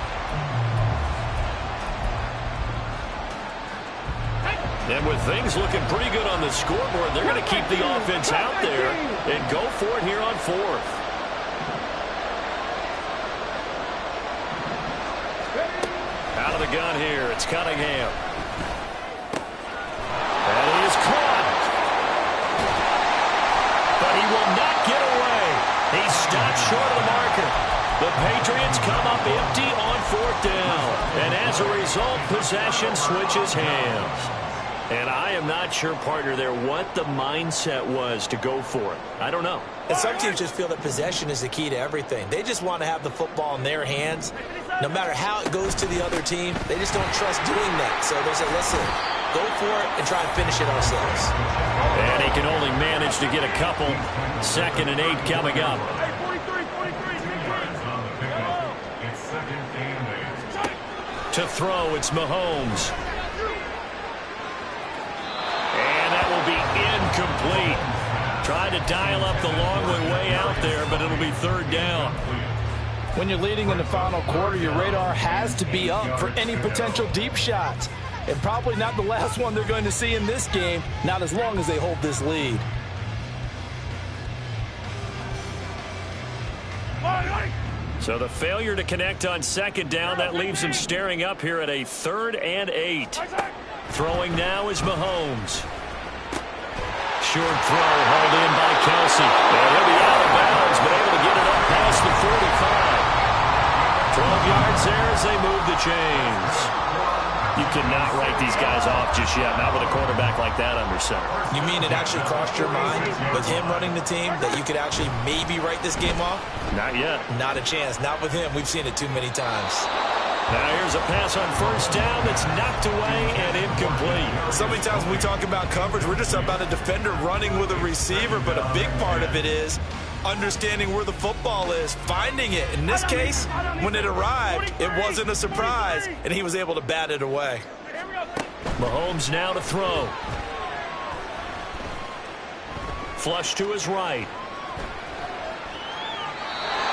[SPEAKER 1] And with things looking pretty good on the scoreboard, they're going to keep the offense out there and go for it here on fourth. Out of the gun here, it's Cunningham. And he is caught. But he will not get away. He stopped short of the marker. The Patriots come up empty on fourth down. And as a result, possession switches hands. And I am not sure, partner, there what the mindset was to go for it. I don't know.
[SPEAKER 3] And some teams just feel that possession is the key to everything. They just want to have the football in their hands. No matter how it goes to the other team, they just don't trust doing that. So they say, listen, go for it and try and finish it ourselves.
[SPEAKER 1] And he can only manage to get a couple. 2nd and 8 coming up. To throw, it's Mahomes. And that will be incomplete. Trying to dial up the long way out there, but it'll be 3rd down.
[SPEAKER 3] When you're leading in the final quarter, your radar has to be up for any potential deep shots. And probably not the last one they're going to see in this game, not as long as they hold this lead.
[SPEAKER 1] So the failure to connect on 2nd down, that leaves him staring up here at a 3rd and 8. Throwing now is Mahomes. Short throw hauled in by Kelsey. And he'll be out of bounds, but able to get it up past the 45. 12 yards there as they move the chains. You cannot write these guys off just yet, not with a quarterback like that under center.
[SPEAKER 3] You mean it actually crossed your mind with him running the team that you could actually maybe write this game off?
[SPEAKER 1] Not yet.
[SPEAKER 3] Not a chance. Not with him. We've seen it too many times.
[SPEAKER 1] Now here's a pass on 1st down that's knocked away and incomplete.
[SPEAKER 3] So many times when we talk about coverage, we're just about a defender running with a receiver, but a big part of it is understanding where the football is, finding it. In this case, when it arrived, it wasn't a surprise, and he was able to bat it away.
[SPEAKER 1] Mahomes now to throw. Flush to his right.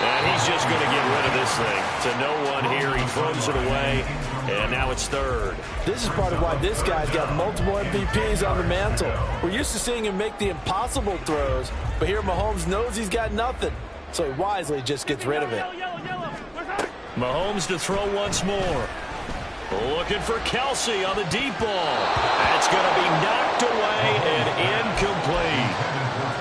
[SPEAKER 1] And he's just going to get rid of this thing. To no one here. He throws it away, and now it's 3rd.
[SPEAKER 3] This is part of why this guy's got multiple MVPs on the mantle. We're used to seeing him make the impossible throws, but here Mahomes knows he's got nothing, so he wisely just gets rid of it.
[SPEAKER 1] Mahomes to throw once more. Looking for Kelsey on the deep ball. That's going to be knocked away and incomplete.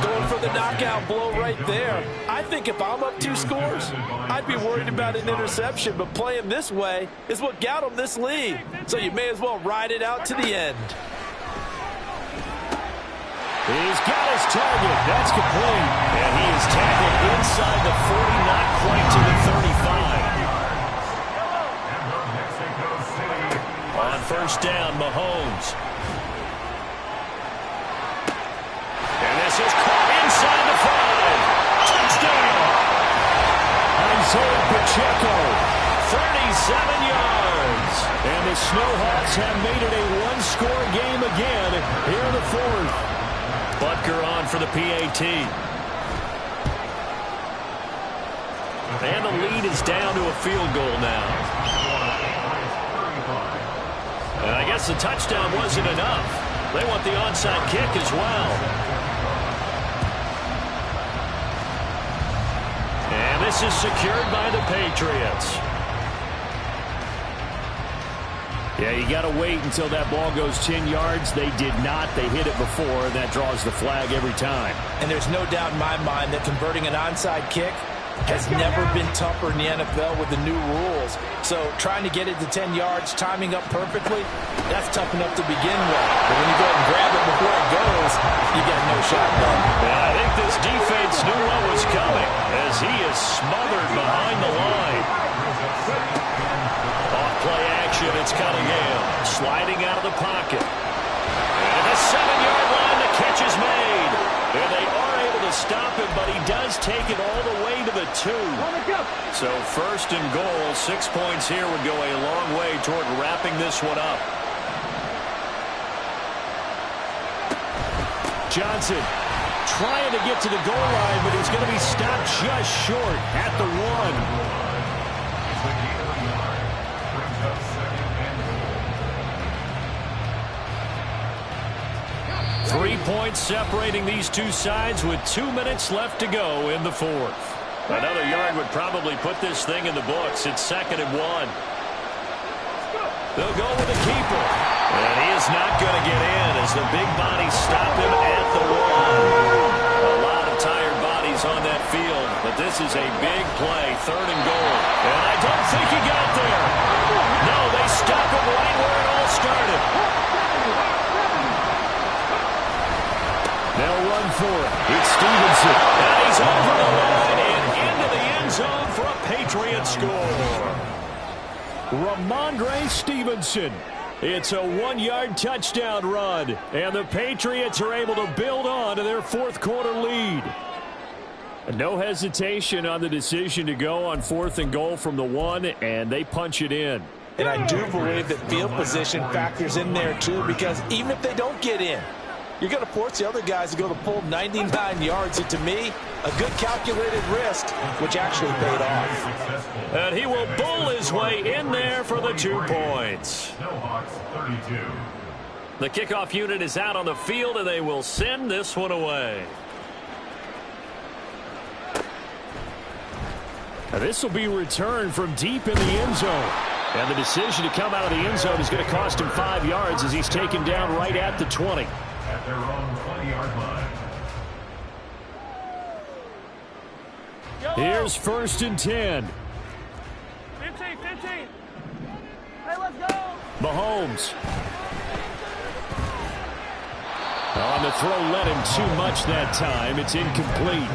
[SPEAKER 3] Going for the knockout blow right there. I think if I'm up 2 scores, I'd be worried about an interception, but playing this way is what got him this lead. So you may as well ride it out to the end.
[SPEAKER 1] He's got his target. That's complete. And he is tackled inside the 40, not quite to the 35. On 1st down, Mahomes. And this is caught inside the 5. Touchdown! Isaiah Pacheco, 37 yards. And the Snowhawks have made it a 1-score game again here in the 4th. Butker on for the PAT. And the lead is down to a field goal now. And I guess the touchdown wasn't enough. They want the onside kick as well. And this is secured by the Patriots.
[SPEAKER 2] Yeah, you got to wait until that ball goes 10 yards. They did not. They hit it before, and that draws the flag every time.
[SPEAKER 3] And there's no doubt in my mind that converting an onside kick has never been tougher in the NFL with the new rules. So trying to get it to 10 yards, timing up perfectly, that's tough enough to begin with. But when you go and grab it before it goes, you got no shot done.
[SPEAKER 1] Yeah, I think this defense knew what was coming as he is smothered behind the line. Off play action, it's Cunningham sliding out of the pocket. And at the 7-yard line, the catch is made. And they are able to stop him, but he does take it all the way to the 2. So 1st and goal, 6 points here would go a long way toward wrapping this one up.
[SPEAKER 2] Johnson trying to get to the goal line, but he's going to be stopped just short at the 1.
[SPEAKER 1] 3 points separating these two sides with 2 minutes left to go in the fourth. Another yard would probably put this thing in the books. It's 2nd and 1. They'll go with the keeper. And he is not going to get in as the big bodies stop him at the 1. A lot of tired bodies on that field, but this is a big play, 3rd and goal. And I don't think he got there. No, they stop him right where it all started.
[SPEAKER 2] They'll run for it. It's Stevenson.
[SPEAKER 1] And he's over the line and into the end zone for a Patriot score.
[SPEAKER 2] Ramondre Stevenson. It's a 1-yard touchdown run, and the Patriots are able to build on to their fourth-quarter lead. No hesitation on the decision to go on 4th and goal from the 1, and they punch it in.
[SPEAKER 3] And I do believe that field position factors in there, too, because even if they don't get in, you're going to force the other guys to go the full 99 yards. And to me, a good calculated risk, which actually paid off.
[SPEAKER 1] And he will bull his way in there for the 2 points. The kickoff unit is out on the field, and they will send this one away.
[SPEAKER 2] This will be returned from deep in the end zone. And the decision to come out of the end zone is going to cost him 5 yards as he's taken down right at the 20.
[SPEAKER 4] At their own 20-yard line.
[SPEAKER 2] Here's 1st and 10.
[SPEAKER 5] 15, 15. Hey, let's go.
[SPEAKER 2] Mahomes. On the throw, let him too much that time. It's incomplete.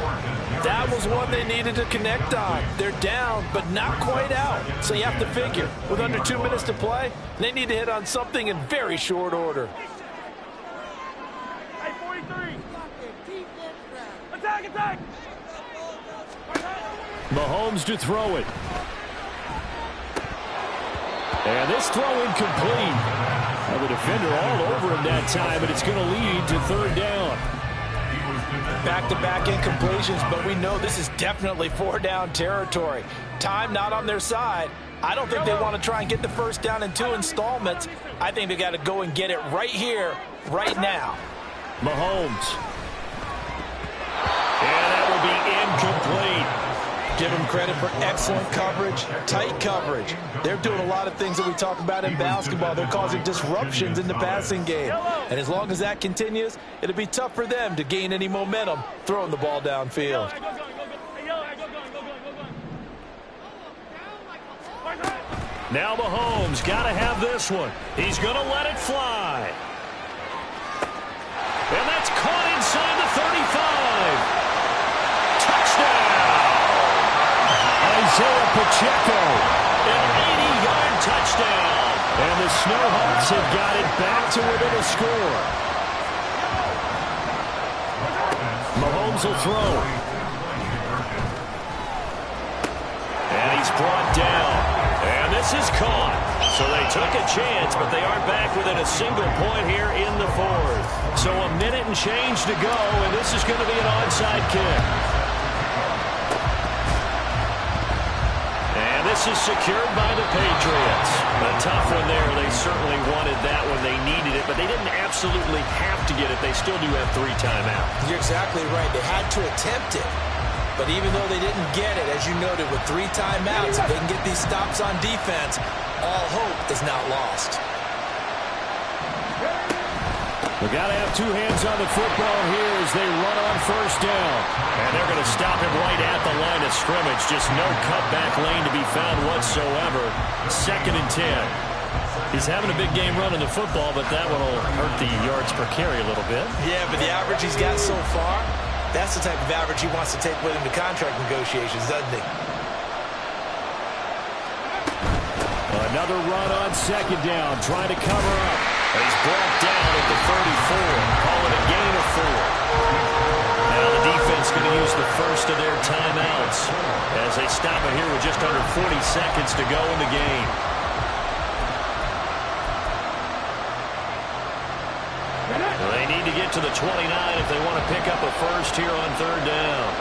[SPEAKER 3] That was one they needed to connect on. They're down, but not quite out. So you have to figure, with under 2 minutes to play, they need to hit on something in very short order.
[SPEAKER 5] Hey, 43. Attack, attack.
[SPEAKER 2] Mahomes to throw it. And this throw incomplete. Well, the defender all over him that time, but it's going to lead to 3rd down.
[SPEAKER 3] Back-to-back incompletions, but we know this is definitely 4-down territory. Time not on their side. I don't think they want to try and get the 1st down in 2 installments. I think they got to go and get it right here, right now.
[SPEAKER 2] Mahomes.
[SPEAKER 1] And that will be incomplete.
[SPEAKER 3] Give them credit for excellent coverage, tight coverage. They're doing a lot of things that we talk about in basketball. They're causing disruptions in the passing game. And as long as that continues, it'll be tough for them to gain any momentum throwing the ball downfield.
[SPEAKER 1] Now Mahomes got to have this one. He's going to let it fly. And that's caught inside the 35. Touchdown!
[SPEAKER 2] Isaiah Pacheco.
[SPEAKER 1] An 80-yard touchdown.
[SPEAKER 2] And the Snowhawks have got it back to within a score. Mahomes will throw.
[SPEAKER 1] And he's brought down. And this is caught. So they took a chance, but they are back within a single point here in the fourth. So a minute and change to go, and this is going to be an onside kick. And this is secured by the Patriots. A tough one there. They certainly wanted that when they needed it, but they didn't absolutely have to get it. They still do have 3 timeouts.
[SPEAKER 3] You're exactly right. They had to attempt it. But even though they didn't get it, as you noted, with 3 timeouts, if they can get these stops on defense, all hope is not lost.
[SPEAKER 2] We've got to have 2 hands on the football here as they run on 1st down.
[SPEAKER 1] And they're going to stop him right at the line of scrimmage. Just no cutback lane to be found whatsoever. 2nd and 10. He's having a big game running the football, but that one will hurt the yards per carry a little bit.
[SPEAKER 3] Yeah, but the average he's got so far, that's the type of average he wants to take with him to contract negotiations, doesn't he?
[SPEAKER 2] Another run on 2nd down, trying to cover up.
[SPEAKER 1] He's brought down at the 34. Call it a gain of 4. Now the defense going to use the first of their timeouts as they stop it here with just under 40 seconds to go in the game. They need to get to the 29 if they want to pick up a first here on 3rd down.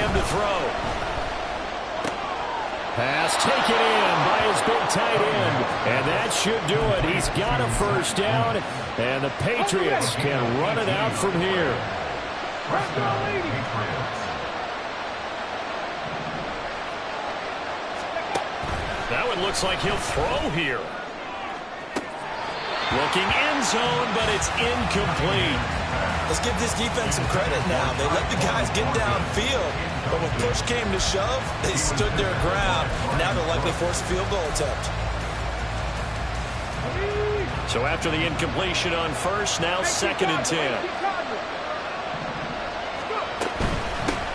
[SPEAKER 1] him to throw. Pass taken in by his big tight end. And that should do it. He's got a first down. And the Patriots can run it out from here. That one looks like he'll throw here. Looking end zone, but it's incomplete.
[SPEAKER 3] Let's give this defense some credit now. They let the guys get downfield, but when push came to shove, they stood their ground. Now they'll likely force a field goal attempt.
[SPEAKER 1] So after the incompletion on first, now 2nd and 10.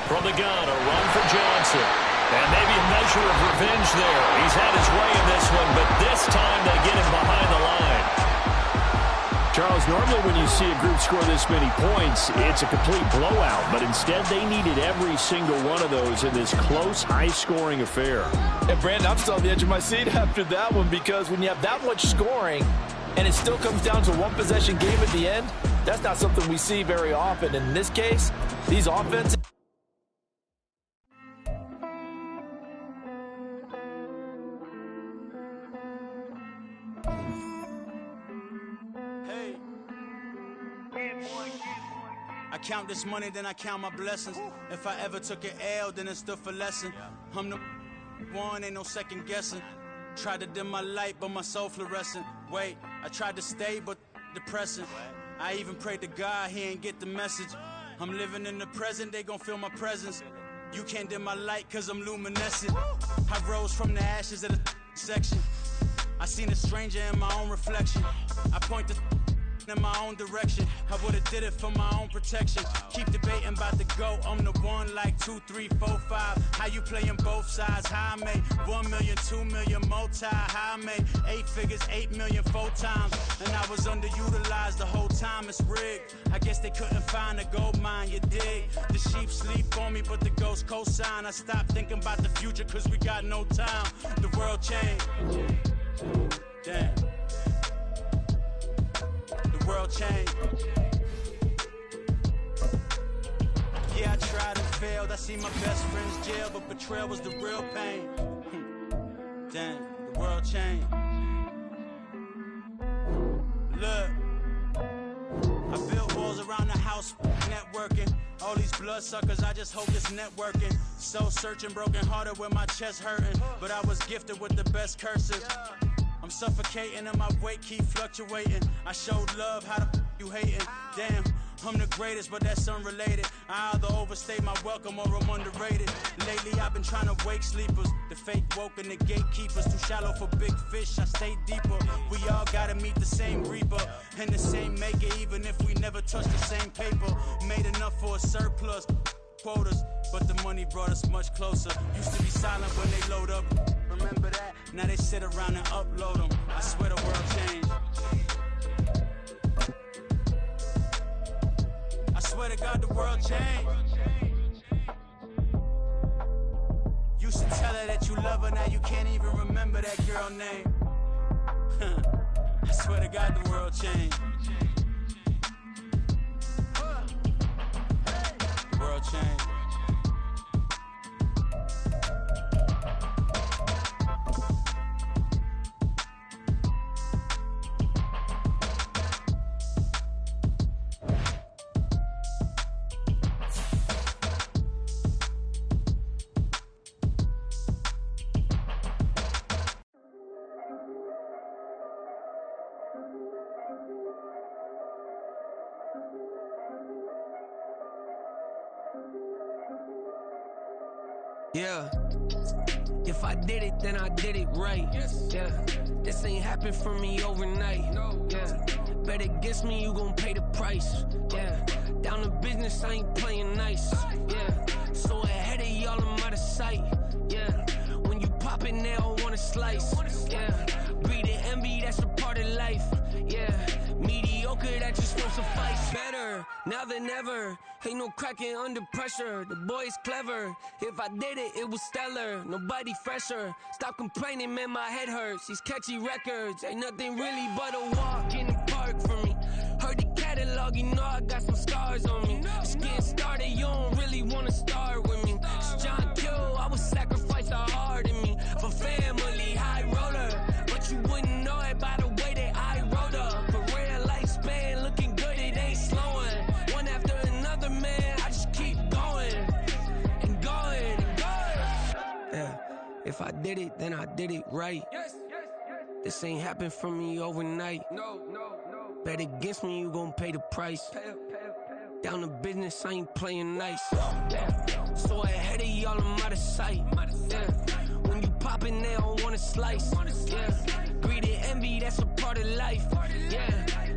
[SPEAKER 1] From the gun, a run for Johnson. And maybe a measure of revenge there. He's had his way in this one, but this time they get him behind the line.
[SPEAKER 2] Charles, normally when you see a group score this many points, it's a complete blowout. But instead, they needed every single one of those in this close, high-scoring affair.
[SPEAKER 3] And, Brandon, I'm still on the edge of my seat after that one, because when you have that much scoring and it still comes down to one possession game at the end, that's not something we see very often. In this case, these offenses...
[SPEAKER 6] I count this money, then I count my blessings. If I ever took an L, then it stood for lesson. I'm the one, ain't no second guessing. Tried to dim my light, but my soul fluorescent. Wait, I tried to stay, but depressing. I even prayed to God, he ain't get the message. I'm living in the present, they gon' feel my presence. You can't dim my light, cause I'm luminescent. I rose from the ashes of the section. I seen a stranger in my own reflection. I point the in my own direction. I would've did it for my own protection. Keep debating about the GOAT. I'm the one like 2, 3, 4, 5. How you playing both sides? How I made 1 million, 2 million, multi. How I made 8 figures, 8 million, 4 times. And I was underutilized the whole time. It's rigged. I guess they couldn't find a gold mine, you dig? The sheep sleep on me, but the ghost co-sign. I stopped thinking about the future, cause we got no time. The world changed. Damn. The world changed. Yeah, I tried and failed. I see my best friends jail, but betrayal was the real pain. Damn, the world changed. Look, I built walls around the house, networking. All these bloodsuckers, I just hope it's networking. Soul searching, broken hearted with my chest hurting. But I was gifted with the best curses. I'm suffocating and my weight keep fluctuating. I showed love, how the you hating? Damn, I'm the greatest, but that's unrelated. I either overstay my welcome or I'm underrated. Lately I've been trying to wake sleepers. The fake woke and the gatekeepers. Too shallow for big fish, I stay deeper. We all gotta meet the same reaper and the same maker, even if we never touch the same paper. Made enough for a surplus quotas, but the money brought us much closer. Used to be silent when they load up. Remember that? Now they sit around and upload them. I swear the world changed. I swear to God the world changed. Used to tell her that you love her, now you can't even remember that girl name. I swear to God the world changed. The world changed.
[SPEAKER 7] Yeah, if I did it, then I did it right. Yeah, this ain't happened for me overnight. Yeah, bet against me, you gon' pay the price. Yeah, down to business, I ain't playing nice. Yeah, so ahead of y'all, I'm out of sight. Yeah, when you pop it, they all wanna slice. Yeah, breeding envy, that's a part of life. Yeah, mediocre, that just won't suffice. Better now than ever. Ain't no cracking under pressure. The boy's clever. If I did it, it was stellar. Nobody fresher. Stop complaining, man, my head hurts. These catchy records ain't nothing really but a walk in the park for me. Heard the catalog, you know I got some scars on me. Just getting started, you don't really wanna start with me. did it, then I did it right. This ain't happened for me overnight. Bet against me, you gon' pay the price. Down to business, I ain't playing nice. So ahead of y'all, I'm out of sight. When you poppin', they don't wanna slice. Greed and envy, that's a part of life.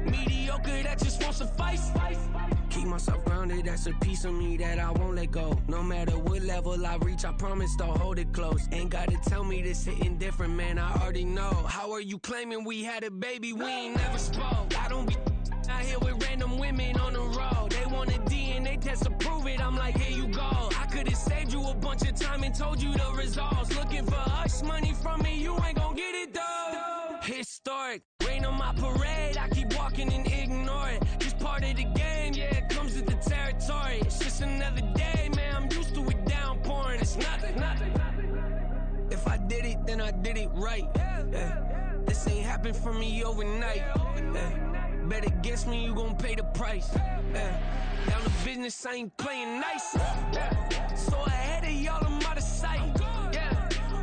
[SPEAKER 7] Mediocre, that just won't suffice. Keep myself grounded, that's a piece of me that I won't let go. No matter what level I reach, I promise to hold it close. Ain't gotta tell me this hitting different, man, I already know. How are you claiming we had a baby, we ain't never spoke? I don't be out here with random women on the road. They want a DNA test to prove it, I'm like, here you go. I could've saved you a bunch of time and told you the results. Looking for hush money from me, you ain't gon' get it though. Historic, rain on my parade, I keep walking and ignore it. Just part of the game, yeah, it comes with the territory. It's just another day, man, I'm used to it downpouring. It's nothing. If I did it, then I did it right. This ain't happened for me overnight. Bet against me, you gon' pay the price. Down to business, I ain't playing nice. So ahead of y'all, I'm out of sight.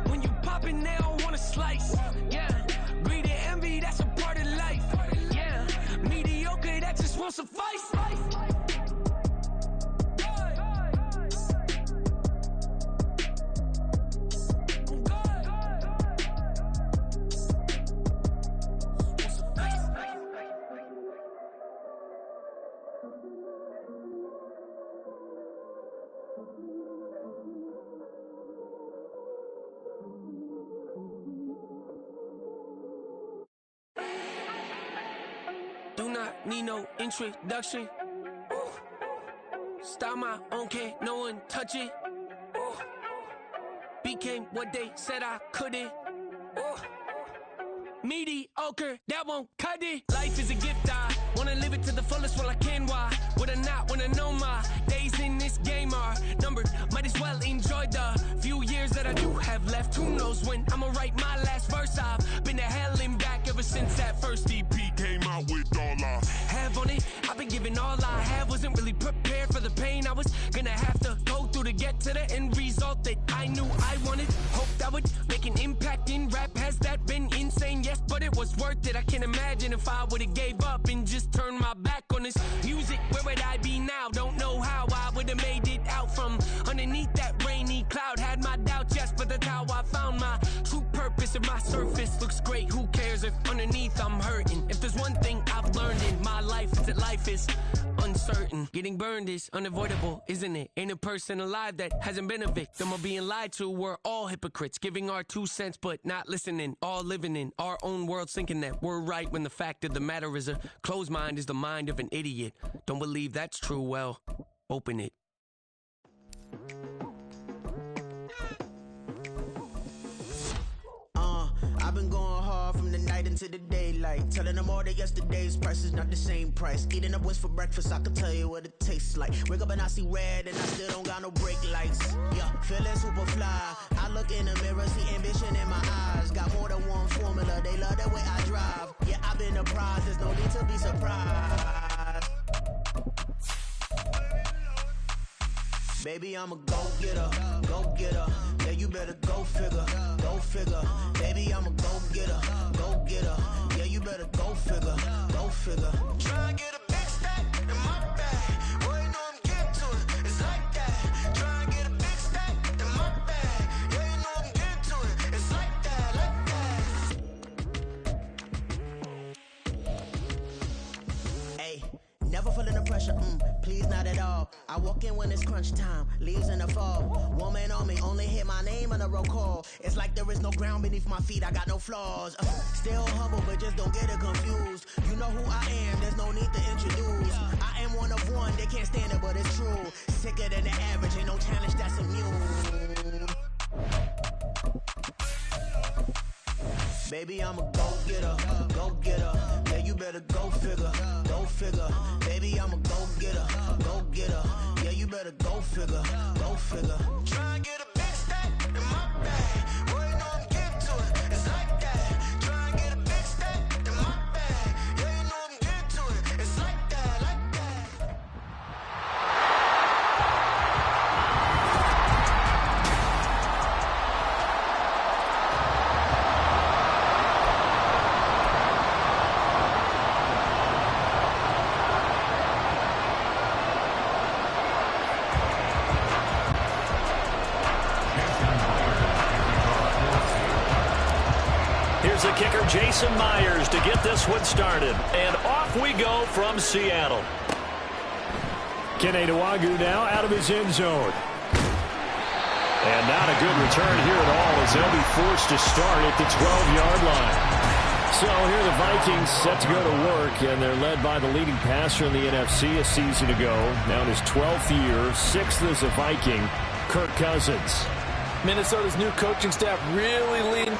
[SPEAKER 7] When you poppin', they don't wanna slice. Greed and envy, that's a part of life. Mediocre, that just won't suffice. Do not need no introduction. Style my own, can't no one touch it. Became what they said I couldn't. Mediocre, that won't cut it. Life is a gift, I wanna live it to the fullest while I can. Why would I not wanna know my days in this game are numbered? Might as well enjoy the few years that I do have left. Who knows when I'ma write my last verse? I've been to hell and back ever since that first EP came out with all I have on it. I've been giving all I have, wasn't really prepared for the pain I was gonna have to go through to get to the end result that I knew I wanted. Hoped I would make an impact in rap. Has that been insane? Yes, but it was worth it. I can't imagine if I would've gave up and just turned my back on this music. Where would I be now? Don't know how I would've made it out from underneath that rainy cloud. Had my doubts, yes, but that's how I found my true purpose. If my surface looks great, who cares if underneath I'm hurting? If there's one thing I've learned in my life, it's that life is uncertain. Getting burned is unavoidable, isn't it? Ain't a person alive that hasn't been a victim of being lied to. We're all hypocrites, giving our 2 cents but not listening. All living in our own world, thinking that we're right when the fact of the matter is a closed mind is the mind of an idiot. Don't believe that's true? Well, open it.
[SPEAKER 8] I've been going hard from the night into the daylight, telling them all that yesterday's price is not the same price. Eating up what's for breakfast, I can tell you what it tastes like. Wake up and I see red and I still don't got no brake lights. Yeah, feeling super fly. I look in the mirror, see ambition in my eyes. Got more than one formula, they love the way I drive. Yeah, I've been a prize, there's no need to be surprised. Baby, I'm a go-getter, go-getter. Yeah, you better go figure, go figure. Baby, I'm a go-getter, go-getter. Yeah, you better go figure, go figure. Try and get a big stack in my bag. Boy, you know I'm getting to it, it's like that. Try and get a big stack in my bag. Yeah, you know I'm getting to it, it's like that, like that. Hey, never feeling the pressure, please not at all. I walk in when it's crunch time, leaves in the fall. Woman on me, only hit my name on a roll call. It's like there is no ground beneath my feet, I got no flaws. Still humble, but just don't get it confused. You know who I am, there's no need to introduce. I am one of one, they can't stand it, but it's true. Sicker than the average, ain't no challenge that's immune. Baby, I'm a go-getter, go-getter. Yeah, you better go figure, go figure. Baby, I'm a go-getter, go-getter. Yeah, you better go figure, go figure. Try and get a big stack in my bag. Boy, you know I'm getting to it, it's like that. Try and get a big stack in my bag. Yeah, you know I'm getting to it, it's like that, like that.
[SPEAKER 1] Here's the kicker, Jason Myers, to get this one started. And off we go from Seattle.
[SPEAKER 2] Kene Nwangwu now out of his end zone. And not a good return here at all as they'll be forced to start at the 12-yard line. So here the Vikings set to go to work, and they're led by the leading passer in the NFC a season ago. Now in his 12th year, 6th as a Viking, Kirk Cousins.
[SPEAKER 3] Minnesota's new coaching staff really leaned.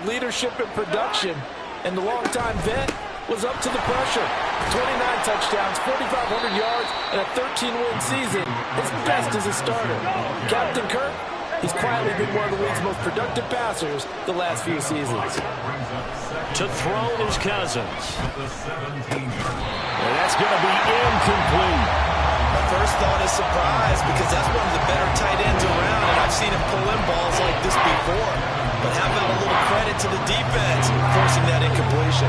[SPEAKER 3] Leadership and production, and the longtime vet was up to the pressure. 29 touchdowns, 4,500 yards, and a 13-win season. His best as a starter. Captain Kirk, he's quietly been one of the league's most productive passers the last few seasons.
[SPEAKER 1] To throw is Cousins. And that's going to be incomplete.
[SPEAKER 3] My first thought is surprise, because that's one of the better tight ends around, and I've seen him pull in balls like this before. But how about a little credit to the defense forcing that incompletion?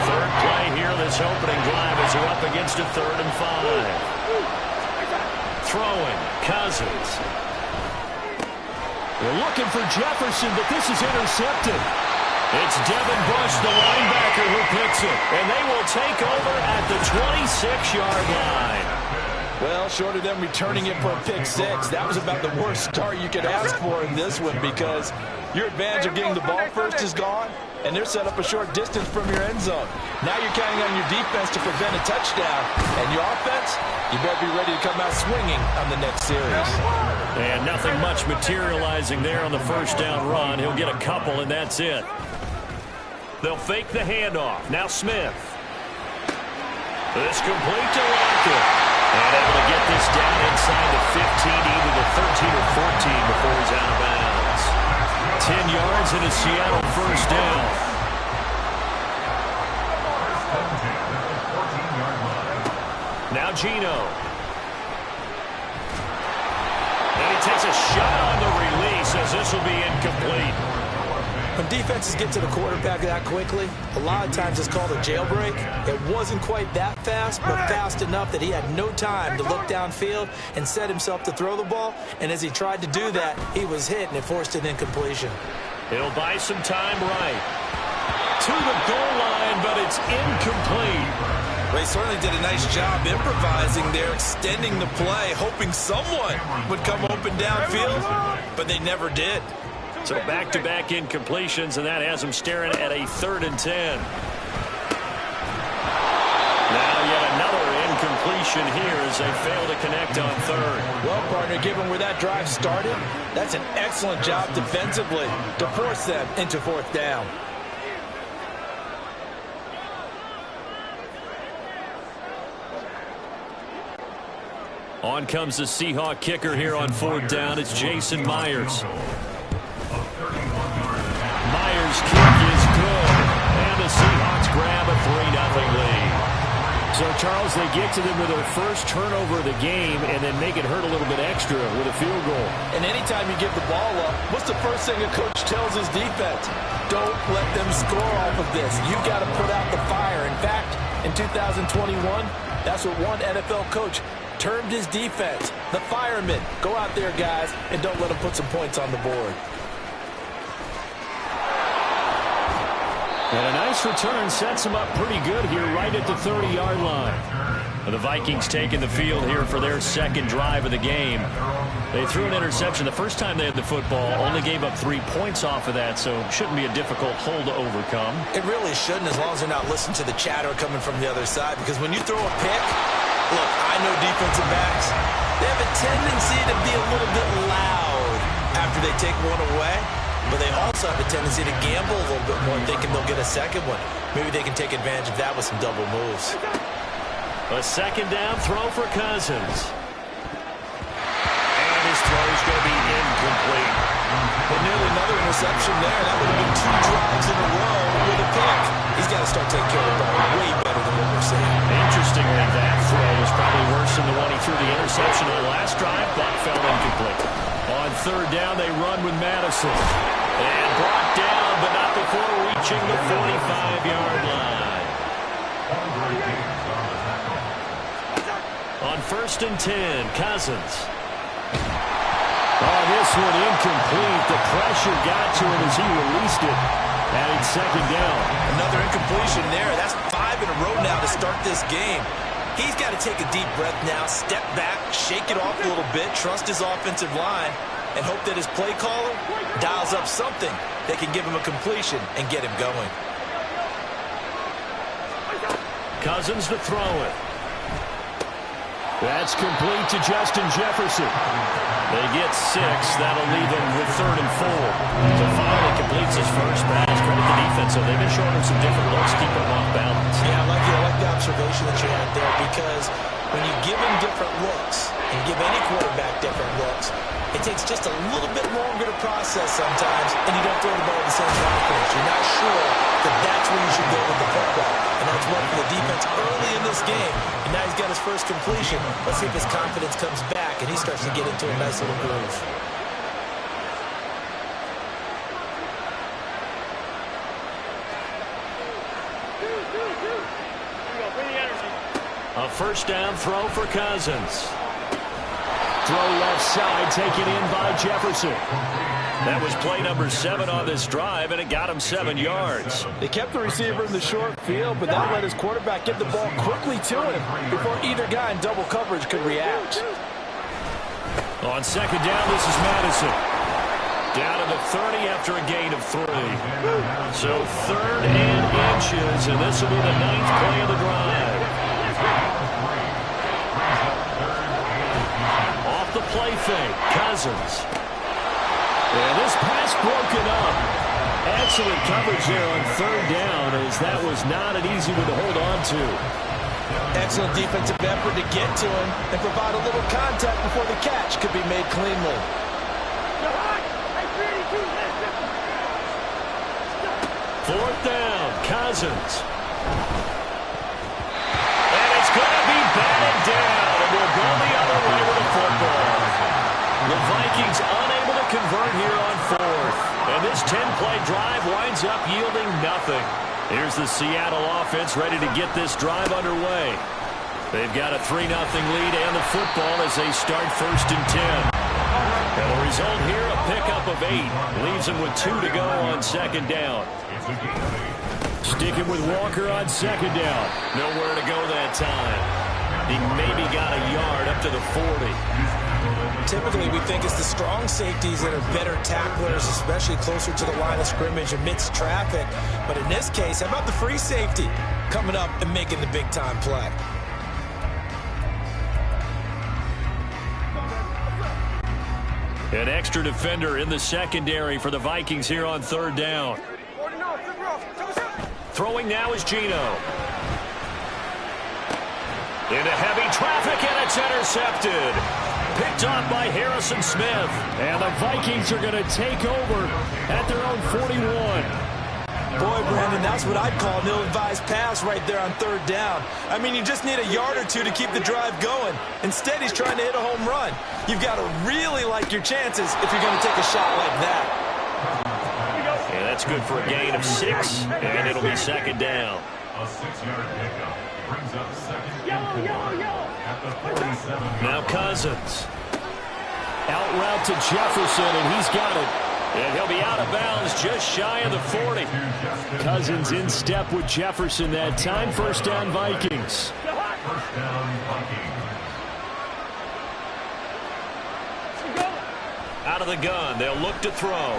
[SPEAKER 1] Third play here, this opening drive as they're up against a 3rd and 5. Throwing, Cousins.
[SPEAKER 2] They're looking for Jefferson, but this is intercepted.
[SPEAKER 1] It's Devin Bush, the linebacker, who picks it. And they will take over at the 26-yard line.
[SPEAKER 3] Well, short of them returning it for a pick 6, that was about the worst start you could ask for in this one, because your advantage of getting the ball first is gone, and they're set up a short distance from your end zone. Now you're counting on your defense to prevent a touchdown, and your offense, you better be ready to come out swinging on the next series.
[SPEAKER 1] And nothing much materializing there on the first down run. He'll get a couple, and that's it. They'll fake the handoff. Now Smith. This complete to Lockett. And able to get this down inside the 15, either the 13 or 14 before he's out of bounds. 10 yards and a Seattle first down. Now Geno. And he takes a shot on the release as this will be incomplete.
[SPEAKER 3] When defenses get to the quarterback that quickly, a lot of times it's called a jailbreak. It wasn't quite that fast, but fast enough that he had no time to look downfield and set himself to throw the ball. And as he tried to do that, he was hit, and it forced an incompletion.
[SPEAKER 1] He'll buy some time right. To the goal line, but it's incomplete.
[SPEAKER 3] Well, he certainly did a nice job improvising there, extending the play, hoping someone would come open downfield, but they never did.
[SPEAKER 1] So back-to-back incompletions, and that has him staring at a 3rd and 10. Now yet another incompletion here as they fail to connect on 3rd.
[SPEAKER 3] Well, partner, given where that drive started, that's an excellent job defensively to force them into 4th down.
[SPEAKER 1] On comes the Seahawk kicker here on 4th down. It's Jason Myers. Myers' kick is good, and the Seahawks grab a 3-0 lead.
[SPEAKER 2] So, Charles, they get to them with their first turnover of the game and then make it hurt a little bit extra with a field goal.
[SPEAKER 3] And anytime you give the ball up, what's the first thing a coach tells his defense? Don't let them score off of this. You've got to put out the fire. In fact, in 2021, that's what one NFL coach termed his defense, the firemen. Go out there, guys, and don't let them put some points on the board.
[SPEAKER 2] And a nice return sets him up pretty good here right at the 30-yard line.
[SPEAKER 1] The Vikings taking the field here for their second drive of the game. They threw an interception the first time they had the football, only gave up 3 points off of that, so shouldn't be a difficult hole to overcome.
[SPEAKER 3] It really shouldn't, as long as they're not listening to the chatter coming from the other side, because when you throw a pick, look, I know defensive backs, they have a tendency to be a little bit loud after they take one away. But they also have a tendency to gamble a little bit more, thinking they'll get a second one. Maybe they can take advantage of that with some double moves.
[SPEAKER 1] A second down throw for Cousins. And his throw is going to be incomplete.
[SPEAKER 3] But nearly another interception there. That would have been 2 drives in a row with a pick. He's got to start taking care of the ball way better than what we're seeing.
[SPEAKER 2] Interestingly, that throw was probably worse than the one he threw the interception on last drive, but fell incomplete. On third down, they run with Madison. And brought down, but not before reaching the 45-yard line. On 1st and 10, Cousins. Oh, this one incomplete. The pressure got to him as he released it. And it's 2nd down.
[SPEAKER 3] Another incompletion there. That's 5 in a row now to start this game. He's got to take a deep breath now, step back, shake it off a little bit, trust his offensive line, and hope that his play caller dials up something that can give him a completion and get him going.
[SPEAKER 2] Cousins to throw it. That's complete to Justin Jefferson. They get 6. That'll leave him with 3rd and 4. So finally completes his first pass. Credit the defense. So they've been showing him some different looks, keeping him off balance.
[SPEAKER 3] Yeah, I like the observation that you had there, because when you give him different looks and give any quarterback different looks, it takes just a little bit longer to process sometimes, and you don't throw the ball at the same confidence. You're not sure that that's where you should go with the football. And that's worked for the defense early in this game. And now he's got his first completion. Let's see if his confidence comes back and he starts to get into a nice little groove.
[SPEAKER 2] A 1st down throw for Cousins. Throw left side, taken in by Jefferson. That was play number 7 on this drive, and it got him 7 yards.
[SPEAKER 3] They kept the receiver in the short field, but that let his quarterback get the ball quickly to him before either guy in double coverage could react.
[SPEAKER 2] On 2nd down, this is Madison. Down to the 30 after a gain of 3. So 3rd and inches, and this will be the 9th play of the drive. Off the play fake, Cousins. And this pass broken up. Excellent coverage there on 3rd down, as that was not an easy one to hold on to.
[SPEAKER 3] Excellent defensive effort to get to him and provide a little contact before the catch could be made cleanly.
[SPEAKER 2] 4th down, Cousins. And it's going to be batted down, and we'll go the other way with the football. The Vikings unable to convert here on 4th. And this 10-play drive winds up yielding nothing. Here's the Seattle offense ready to get this drive underway. They've got a 3-0 lead and the football as they start 1st and 10. And the result here, a pickup of 8. Leaves them with 2 to go on 2nd down. Sticking with Walker on 2nd down. Nowhere to go that time. He maybe got a yard up to the 40.
[SPEAKER 3] Typically, we think it's the strong safeties that are better tacklers, especially closer to the line of scrimmage amidst traffic. But in this case, how about the free safety coming up and making the big-time play?
[SPEAKER 2] An extra defender in the secondary for the Vikings here on 3rd down. Throwing now is Geno. Into heavy traffic, and it's intercepted. Picked off by Harrison Smith. And the Vikings are going to take over at their own 41.
[SPEAKER 3] Boy, Brandon, that's what I'd call an ill-advised pass right there on 3rd down. I mean, you just need a yard or 2 to keep the drive going. Instead, he's trying to hit a home run. You've got to really like your chances if you're going to take a shot like that.
[SPEAKER 2] And that's good for a gain of 6, and it'll be 2nd down.
[SPEAKER 4] A 6-yard pickup brings up 2nd and 4 at the 47.
[SPEAKER 2] Now Cousins. Out route to Jefferson, and he's got it. And he'll be out of bounds just shy of the 40. Cousins in step with Jefferson that time. 1st down, Vikings.
[SPEAKER 4] 1st down, Vikings.
[SPEAKER 2] Out of the gun, they'll look to throw.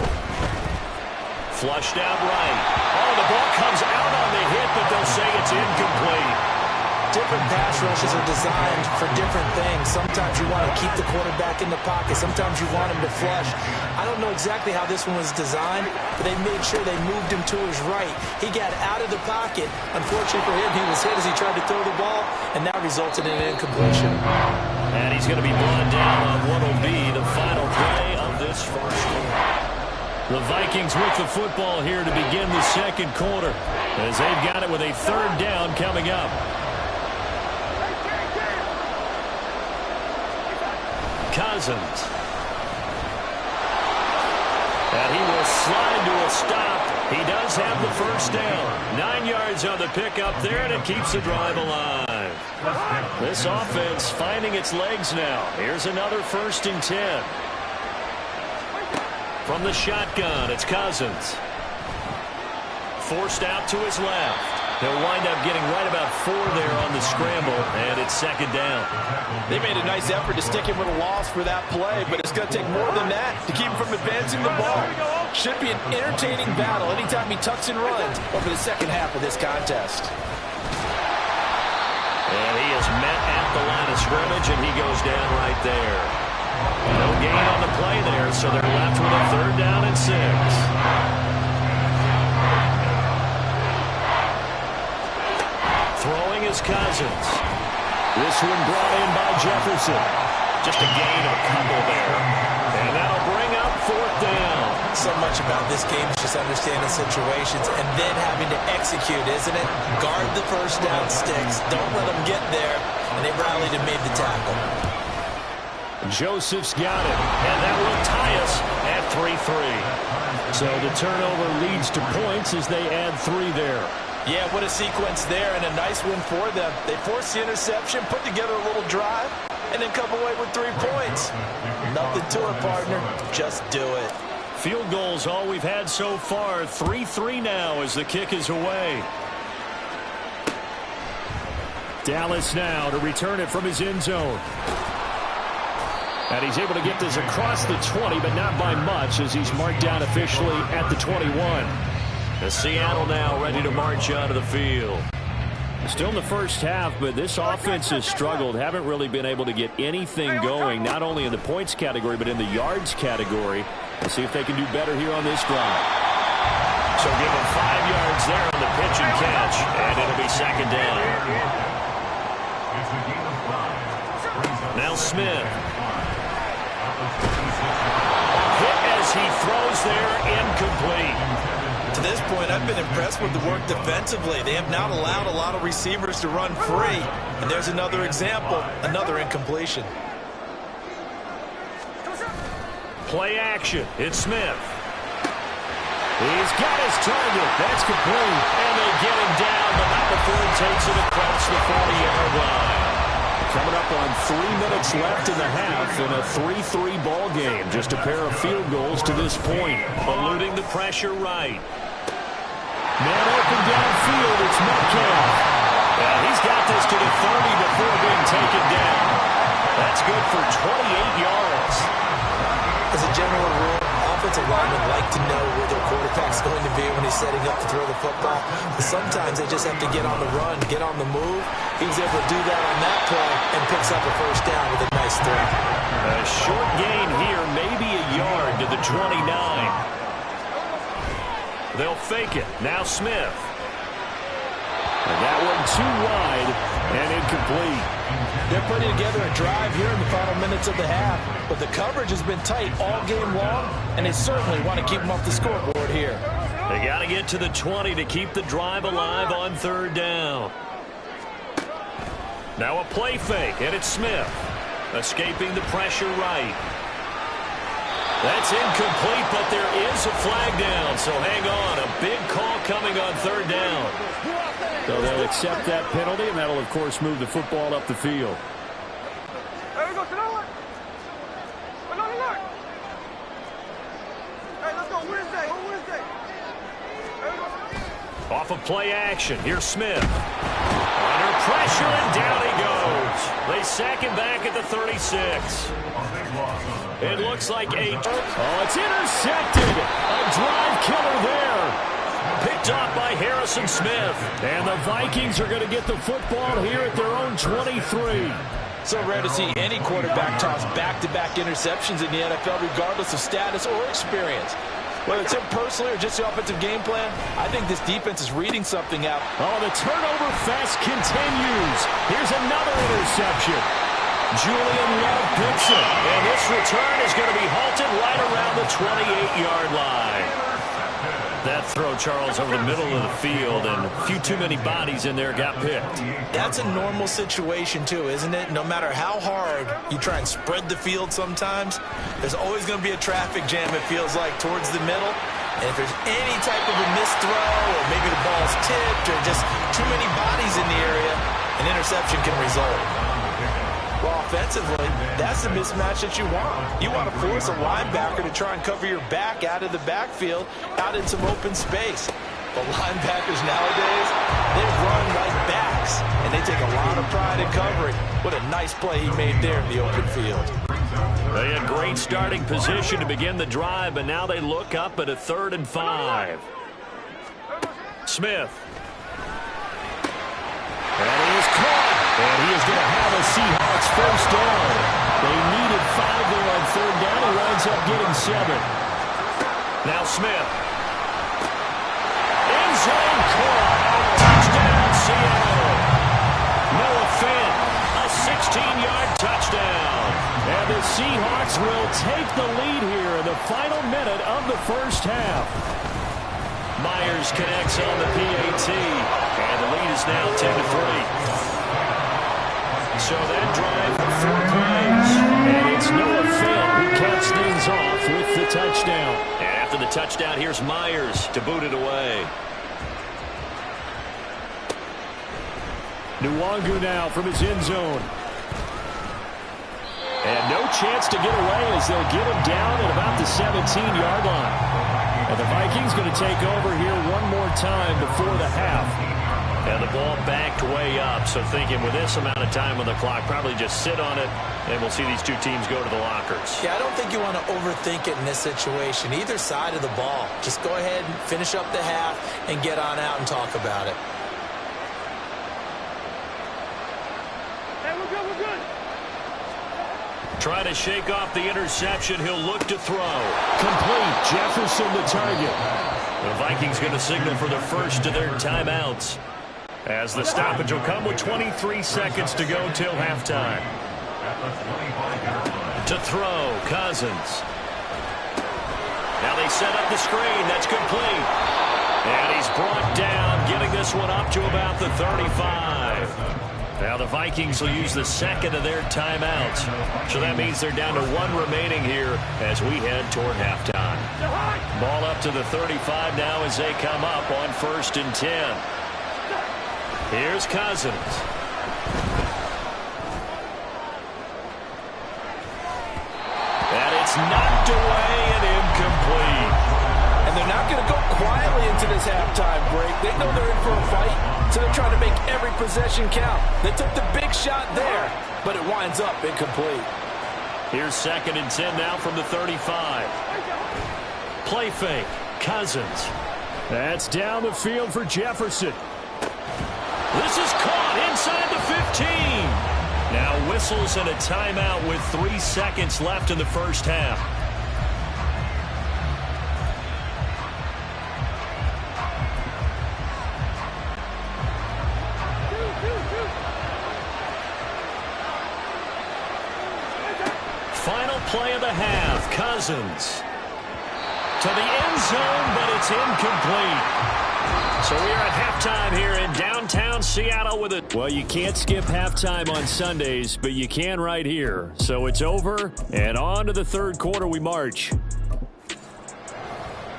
[SPEAKER 2] Flushed out right. Oh, the ball comes out on the hit, but they'll say it's incomplete.
[SPEAKER 3] Different pass rushes are designed for different things. Sometimes you want to keep the quarterback in the pocket. Sometimes you want him to flush. I don't know exactly how this one was designed, but they made sure they moved him to his right. He got out of the pocket. Unfortunately for him, he was hit as he tried to throw the ball, and that resulted in an incompletion.
[SPEAKER 2] And he's going to be brought down on what will be the final play of this first quarter. The Vikings with the football here to begin the 2nd quarter, as they've got it with a 3rd down coming up.
[SPEAKER 1] Cousins. And he will slide to a stop. He does have the first down. 9 yards on the pickup there, and it keeps the drive alive. This offense finding its legs now. Here's another 1st and 10. From the shotgun, it's Cousins. Forced out to his left. He'll wind up getting right about 4 there on the scramble, and it's 2nd down.
[SPEAKER 3] They made a nice effort to stick him with a loss for that play, but it's going to take more than that to keep him from advancing the ball. Should be an entertaining battle anytime he tucks and runs over the second half of this contest.
[SPEAKER 1] And he is met at the line of scrimmage, and he goes down right there. No gain on the play there, so they're left with a 3rd down and 6. Throwing is Cousins. This one brought in by Jefferson. Just a gain of a couple there. And that'll bring up 4th down.
[SPEAKER 3] So much about this game is just understanding situations and then having to execute, isn't it? Guard the first down sticks. Don't let them get there. And they rallied and made the tackle.
[SPEAKER 1] Joseph's got it. And that will tie us at 3-3. So the turnover leads to points as they add 3 there.
[SPEAKER 3] Yeah, what a sequence there, and a nice win for them. They forced the interception, put together a little drive, and then come away with 3 points. Nothing to it, partner. Just do it.
[SPEAKER 1] Field goals all we've had so far. 3-3 now as the kick is away. Dallas now to return it from his end zone. And he's able to get this across the 20, but not by much as he's marked down officially at the 21. Seattle now ready to march onto the field. Still in the first half, but this offense has struggled. Haven't really been able to get anything going, not only in the points category, but in the yards category. Let's see if they can do better here on this drive. So give them 5 yards there on the pitch and catch, and it'll be 2nd down. Now Smith. Hit as he throws there, incomplete.
[SPEAKER 3] To this point, I've been impressed with the work defensively. They have not allowed a lot of receivers to run free. And there's another example, another incompletion.
[SPEAKER 1] Play action. It's Smith. He's got his target. That's complete. And they get him down, but not before he takes it across the 40-yard line. Coming up on 3 minutes left in the half in a 3-3 ball game. Just a pair of field goals to this point. Eluding the pressure right. Man open downfield, it's Metcalf. Yeah, he's got this to the 30 before being taken down. That's good for 28 yards.
[SPEAKER 3] As a general rule, offensive linemen like to know where their quarterback's going to be when he's setting up to throw the football. But sometimes they just have to get on the run, get on the move. He was able to do that on that play and picks up a 1st down with a nice throw.
[SPEAKER 1] A short gain here, maybe a yard to the 29. They'll fake it. Now Smith. And that one too wide and incomplete.
[SPEAKER 3] They're putting together a drive here in the final minutes of the half. But the coverage has been tight all game long, and they certainly want to keep them off the scoreboard here.
[SPEAKER 1] They got to get to the 20 to keep the drive alive on 3rd down. Now a play fake, and it's Smith. Escaping the pressure right. That's incomplete, but there is a flag down, so hang on. A big call coming on 3rd down. So they'll accept that penalty, and that'll, of course, move the football up the field.
[SPEAKER 5] Hey, we go to that one. Look. Hey, let's go Wednesday.
[SPEAKER 1] Off of play action, here's Smith. Under pressure, and down he goes. They sack him back at the 36. It looks like it's intercepted. A drive killer there. Picked off by Harrison Smith. And the Vikings are going to get the football here at their own 23.
[SPEAKER 3] So rare to see any quarterback toss back-to-back interceptions in the NFL, regardless of status or experience. Whether it's him personally or just the offensive game plan, I think this defense is reading something out.
[SPEAKER 1] Oh, the turnover fest continues. Here's another interception. Julian Love picks it, and this return is going to be halted right around the 28-yard line.
[SPEAKER 2] That throw, Charles, over the middle of the field, and a few too many bodies in there got picked.
[SPEAKER 3] That's a normal situation, too, isn't it? No matter how hard you try and spread the field sometimes, there's always going to be a traffic jam, it feels like, towards the middle. And if there's any type of a missed throw, or maybe the ball's tipped, or just too many bodies in the area, an interception can result. Well, offensively, that's the mismatch that you want. You want to force a linebacker to try and cover your back out of the backfield, out in some open space. But linebackers nowadays, they run like backs, and they take a lot of pride in covering. What a nice play he made there in the open field.
[SPEAKER 2] They had great starting position to begin the drive, but now they look up at a 3rd and 5. Smith. And he is caught. And he is going to have a Seahawks first down. They needed 5 there on 3rd down. He winds up getting 7. Now Smith. End zone caught. Touchdown, Seattle. Noah Fant, a 16-yard touchdown. And the Seahawks will take the lead here in the final minute of the first half. Myers connects on the PAT. And the lead is now 10-3. So that drive for 4 plays. And it's Noah Fant who caps things off with the touchdown. And after the touchdown, here's Myers to boot it away. Nwangu now from his end zone. And no chance to get away as they'll get him down at about the 17-yard line. And the Vikings going to take over here one more time before the half. And the ball backed way up, so thinking with this amount of time on the clock, probably just sit on it, and we'll see these two teams go to the lockers.
[SPEAKER 3] Yeah, I don't think you want to overthink it in this situation. Either side of the ball. Just go ahead and finish up the half and get on out and talk about it.
[SPEAKER 5] Hey, we're good, we're good.
[SPEAKER 2] Trying to shake off the interception. He'll look to throw. Complete. Jefferson the target. The Vikings going to signal for the first of their timeouts, as the stoppage will come with 23 seconds to go till halftime. To throw, Cousins. Now they set up the screen. That's complete. And he's brought down, getting this one up to about the 35. Now the Vikings will use the second of their timeouts. So that means they're down to 1 remaining here as we head toward halftime. Ball up to the 35 now as they come up on 1st and 10. Here's Cousins. And it's knocked away and incomplete.
[SPEAKER 3] And they're not going to go quietly into this halftime break. They know they're in for a fight, so they're trying to make every possession count. They took the big shot there, but it winds up incomplete.
[SPEAKER 2] Here's 2nd and 10 now from the 35. Play fake. Cousins. That's down the field for Jefferson. This is caught inside the 15. Now whistles and a timeout with 3 seconds left in the first half. Final play of the half. Cousins to the end zone, but it's incomplete. So we are at halftime here in downtown Seattle with it. Well, you can't skip halftime on Sundays, but you can right here. So it's over, and on to the 3rd quarter we march.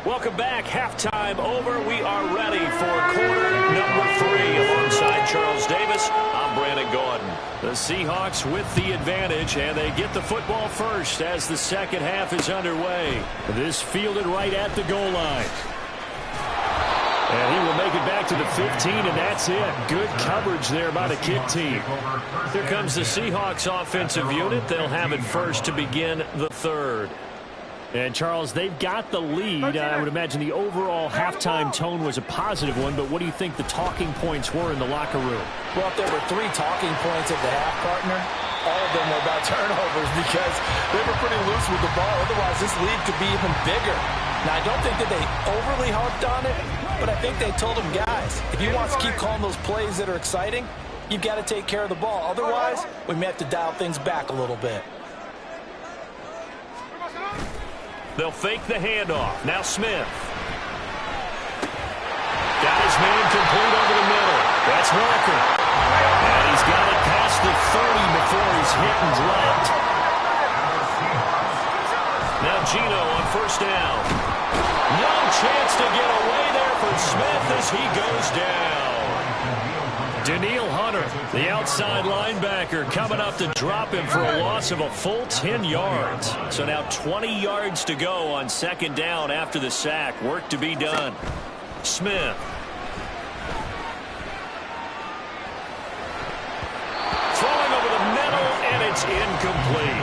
[SPEAKER 2] Welcome back. Halftime over. We are ready for quarter number 3 alongside Charles Davis. I'm Brandon Gordon. The Seahawks with the advantage, and they get the football first as the second half is underway. This fielded right at the goal line. And he will make it back to the 15, and that's it. Good coverage there by the kick team. Here comes the Seahawks offensive unit. They'll have it first to begin the 3rd. And, Charles, they've got the lead. I would imagine the overall halftime tone was a positive one, but what do you think the talking points were in the locker room?
[SPEAKER 3] Well, if there were 3 talking points at the half, partner, all of them were about turnovers because they were pretty loose with the ball. Otherwise, this lead could be even bigger. Now, I don't think that they overly harped on it, but I think they told them, guys, if you want to keep calling those plays that are exciting, you've got to take care of the ball. Otherwise, we may have to dial things back a little bit.
[SPEAKER 2] They'll fake the handoff. Now Smith.
[SPEAKER 1] complete over the middle. That's Walker. And he's got it past the 30 before he's hit and dropped. Now Geno on first down. No chance to get away there for Smith as he goes down. Danielle Hunter, the outside linebacker, coming up to drop him for a loss of a full 10 yards. So now 20 yards to go on second down after the sack. Work to be done. Smith. Throwing over the middle, and it's incomplete.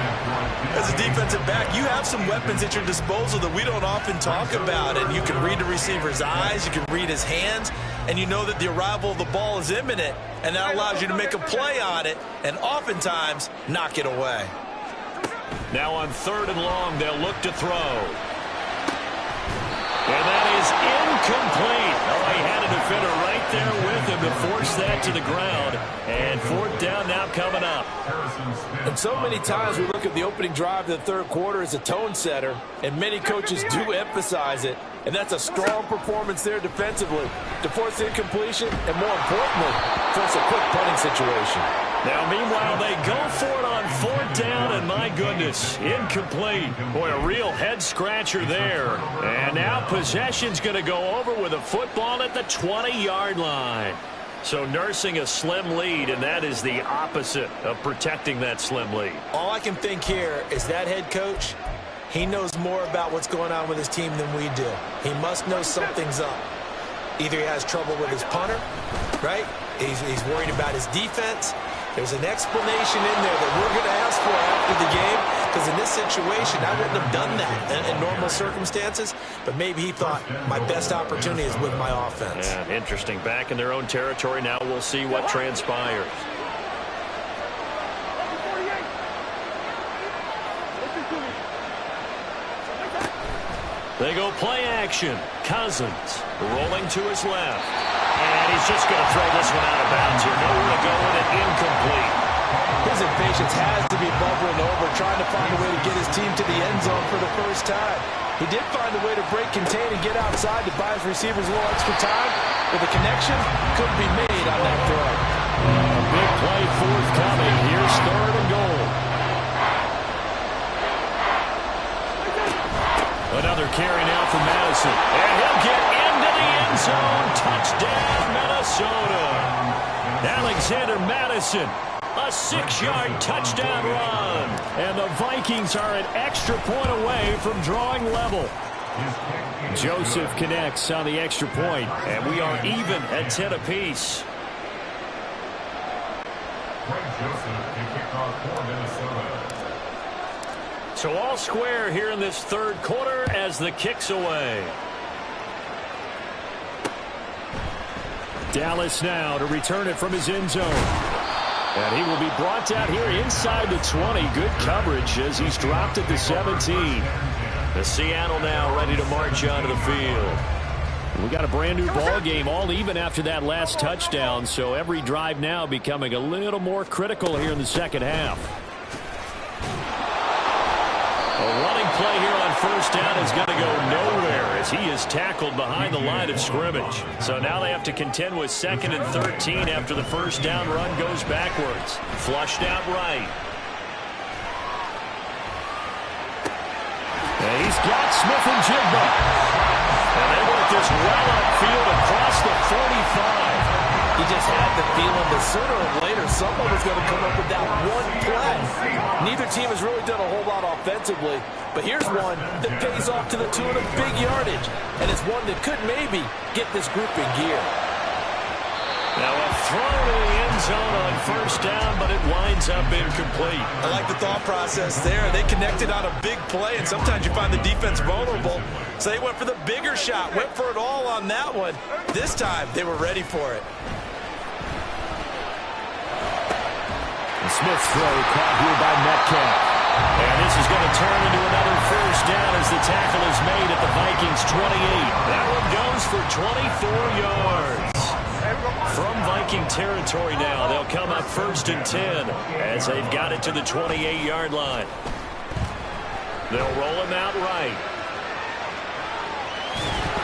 [SPEAKER 3] As a defensive back, you have some weapons at your disposal that we don't often talk about. And you can read the receiver's eyes, you can read his hands, and you know that the arrival of the ball is imminent, and that allows you to make a play on it and oftentimes knock it away.
[SPEAKER 1] Now on third and long, they'll look to throw. And that is incomplete. Oh, he had a defender right there with him to force that to the ground. And fourth down now coming up.
[SPEAKER 3] And so many times we look at the opening drive of the third quarter as a tone setter, and many coaches do emphasize it. And that's a strong performance there defensively to force incompletion and, more importantly, force a quick punting situation.
[SPEAKER 1] Now, meanwhile, they go for it on fourth down, and my goodness, incomplete. Boy, a real head-scratcher there. And now possession's going to go over with a football at the 20-yard line. So nursing a slim lead, and that is the opposite of protecting that slim lead.
[SPEAKER 3] All I can think here is that head coach, he knows more about what's going on with his team than we do. He must know something's up. Either he has trouble with his punter, right? He's worried about his defense. There's an explanation in there that we're going to ask for after the game, because in this situation, I wouldn't have done that in normal circumstances, but maybe he thought my best opportunity is with my offense.
[SPEAKER 1] Yeah, interesting. Back in their own territory. Now we'll see what transpires. They go play action. Cousins rolling to his left. And he's just going to throw this one out of bounds here. Nowhere to go with it. Incomplete.
[SPEAKER 3] His impatience has to be bubbling over, trying to find a way to get his team to the end zone for the first time. He did find a way to break, contain, and get outside to buy his receivers a little extra time, but the connection couldn't be made on that throw.
[SPEAKER 1] A big play forthcoming. Here's third and goal. Another carry now for Madison. And he'll get into the end zone. Touchdown, Minnesota. Alexander Madison, a 6-yard touchdown run. And the Vikings are an extra point away from drawing level. Joseph connects on the extra point, and we are even at 10 apiece. So all square here in this third quarter as the kick's away. Dallas now to return it from his end zone. And he will be brought down here inside the 20. Good coverage as he's dropped at the 17. The Seattle now ready to march onto the field. We got a brand new ball game, all even after that last touchdown. So every drive now becoming a little more critical here in the second half. A running play here on first down is going to go nowhere as he is tackled behind the line of scrimmage. So now they have to contend with 2nd and 13 after the first down run goes backwards. Flushed out right. And he's got Smith and Jigba. And they work this well upfield across the 45.
[SPEAKER 3] He just had the feeling that sooner or later someone was going to come up with that one play. Neither team has really done a whole lot offensively, but here's one that pays off to the tune of big yardage, and it's one that could maybe get this group in gear.
[SPEAKER 1] Now a throw to the end zone on first down, but it winds up incomplete.
[SPEAKER 3] I like the thought process there. They connected on a big play, and sometimes you find the defense vulnerable, so they went for the bigger shot, went for it all on that one. This time, they were ready for it.
[SPEAKER 2] Smith's throw caught here by Metcalf.
[SPEAKER 1] And this is going to turn into another first down as the tackle is made at the Vikings 28. That one goes for 24 yards. From Viking territory now, they'll come up 1st and 10 as they've got it to the 28-yard line. They'll roll him out right.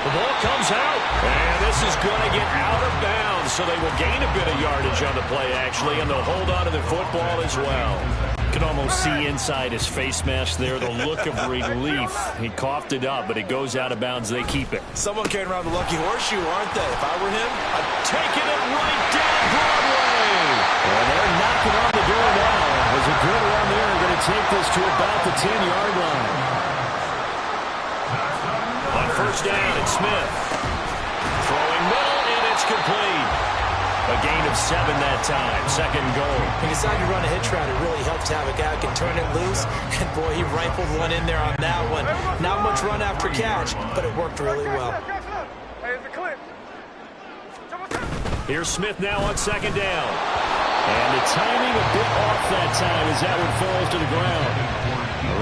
[SPEAKER 1] The ball comes out, and this is going to get out of bounds, so they will gain a bit of yardage on the play, actually, and they'll hold on to the football as well. You can almost see inside his face mask there the look of relief. He coughed it up, but it goes out of bounds. They keep it.
[SPEAKER 3] Someone carrying around the lucky horseshoe, aren't they? If I were him, I'd
[SPEAKER 1] taking it right down Broadway. And they're knocking on the door now. As a good run there, going to take this to about the 10-yard line. On first down, it's Smith. Throwing middle, and it's complete. A gain of 7 that time. Second goal.
[SPEAKER 3] He decided to run a hitch route. It really helps to have a guy who can turn it loose. And, boy, he rifled one in there on that one. Not much run after catch, but it worked really well.
[SPEAKER 1] Here's Smith now on second down. And the timing a bit off that time as that one falls to the ground.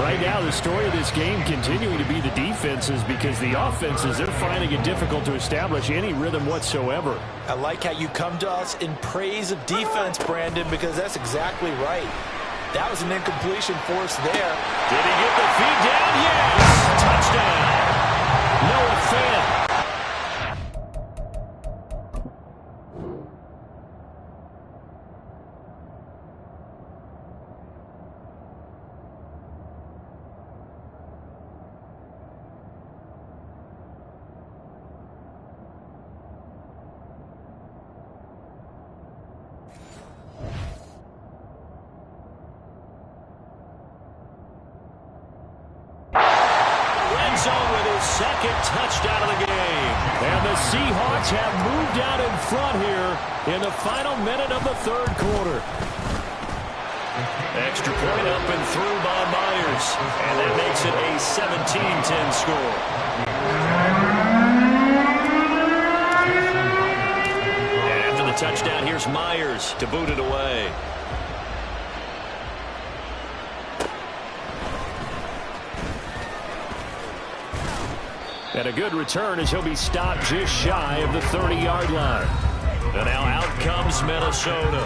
[SPEAKER 1] Right now, the story of this game continuing to be the defenses, because the offenses, they're finding it difficult to establish any rhythm whatsoever.
[SPEAKER 3] I like how you come to us in praise of defense, Brandon, because that's exactly right. That was an incompletion force there.
[SPEAKER 1] Did he get the feed down? Yes! Touchdown! Noah Fant. With his second touchdown of the game. And the Seahawks have moved out in front here in the final minute of the third quarter. Extra point up and through by Myers. And that makes it a 17-10 score. And after the touchdown, here's Myers to boot it away. And a good return as he'll be stopped just shy of the 30-yard line. And now out comes Minnesota.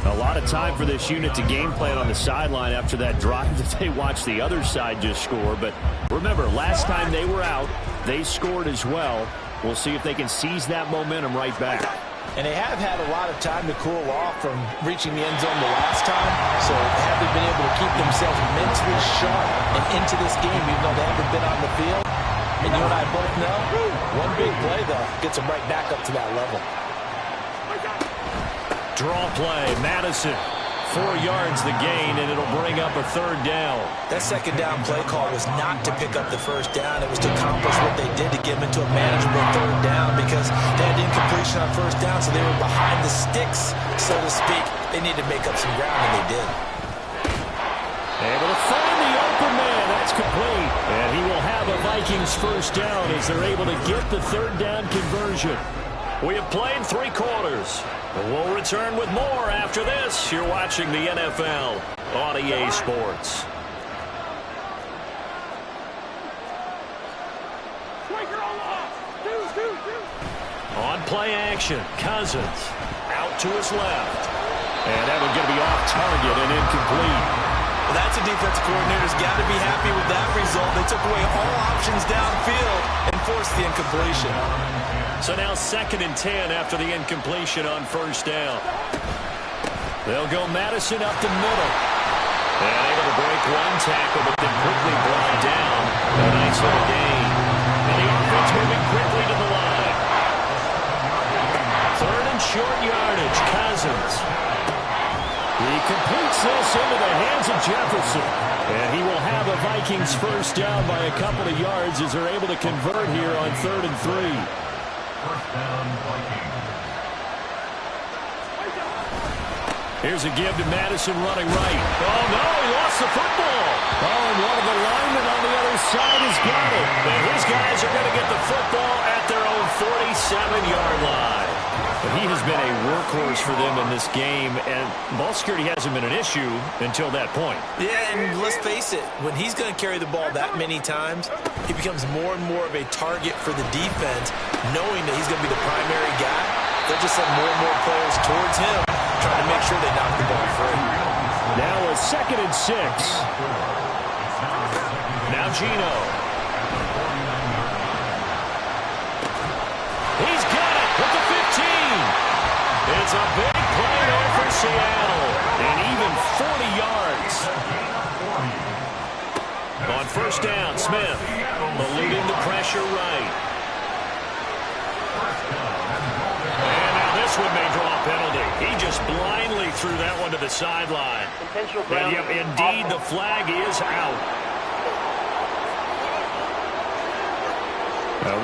[SPEAKER 1] A lot of time for this unit to game plan on the sideline after that drive that they watched the other side just score. But remember, last time they were out, they scored as well. We'll see if they can seize that momentum right back.
[SPEAKER 3] And they have had a lot of time to cool off from reaching the end zone the last time. So have they been able to keep themselves mentally sharp and into this game even though they haven't been on the field? And you and I both know, one big play, though, gets them right back up to that level.
[SPEAKER 1] Draw play, Madison. 4 yards the gain, and it'll bring up a third down.
[SPEAKER 3] That second down play call was not to pick up the first down. It was to accomplish what they did to get them into a manageable third down because they had incompletion on first down, so they were behind the sticks, so to speak. They needed to make up some ground, and they did.
[SPEAKER 1] Able to find the open man. That's complete. And he will have a Vikings first down as they're able to get the third down conversion. We have played 3 quarters. We'll return with more after this. You're watching the NFL on EA Sports. On play action, Cousins out to his left. And that one's going to be off target and incomplete.
[SPEAKER 3] Well, that's a defensive coordinator's got to be happy with that result. They took away all options downfield and forced the incompletion.
[SPEAKER 1] So now 2nd and 10 after the incompletion on first down. They'll go Madison up the middle. And able to break one tackle, but then quickly brought down. A nice little gain. And the offense moving quickly to the line. 3rd and short yardage, Cousins. He completes this into the hands of Jefferson. And he will have a Vikings first down by a couple of yards as they're able to convert here on 3rd and 3.
[SPEAKER 4] First down, Vikings.
[SPEAKER 1] Here's a give to Madison running right. Oh, no, he lost the football. Oh, and one of the linemen on the other side has got it. And his guys are going to get the football at their own 47-yard line. But he has been a workhorse for them in this game, and ball security hasn't been an issue until that point.
[SPEAKER 3] Yeah, and let's face it, when he's going to carry the ball that many times, he becomes more and more of a target for the defense, knowing that he's going to be the primary guy. They'll just send more and more players towards him, trying to make sure they knock the ball free.
[SPEAKER 1] Now a 2nd and 6. Now Geno. He's got It's a big play there for Seattle. And even 40 yards. On first down, Smith eluding the pressure right. And now this one may draw a penalty. He just blindly threw that one to the sideline. And yep, indeed, the flag is out.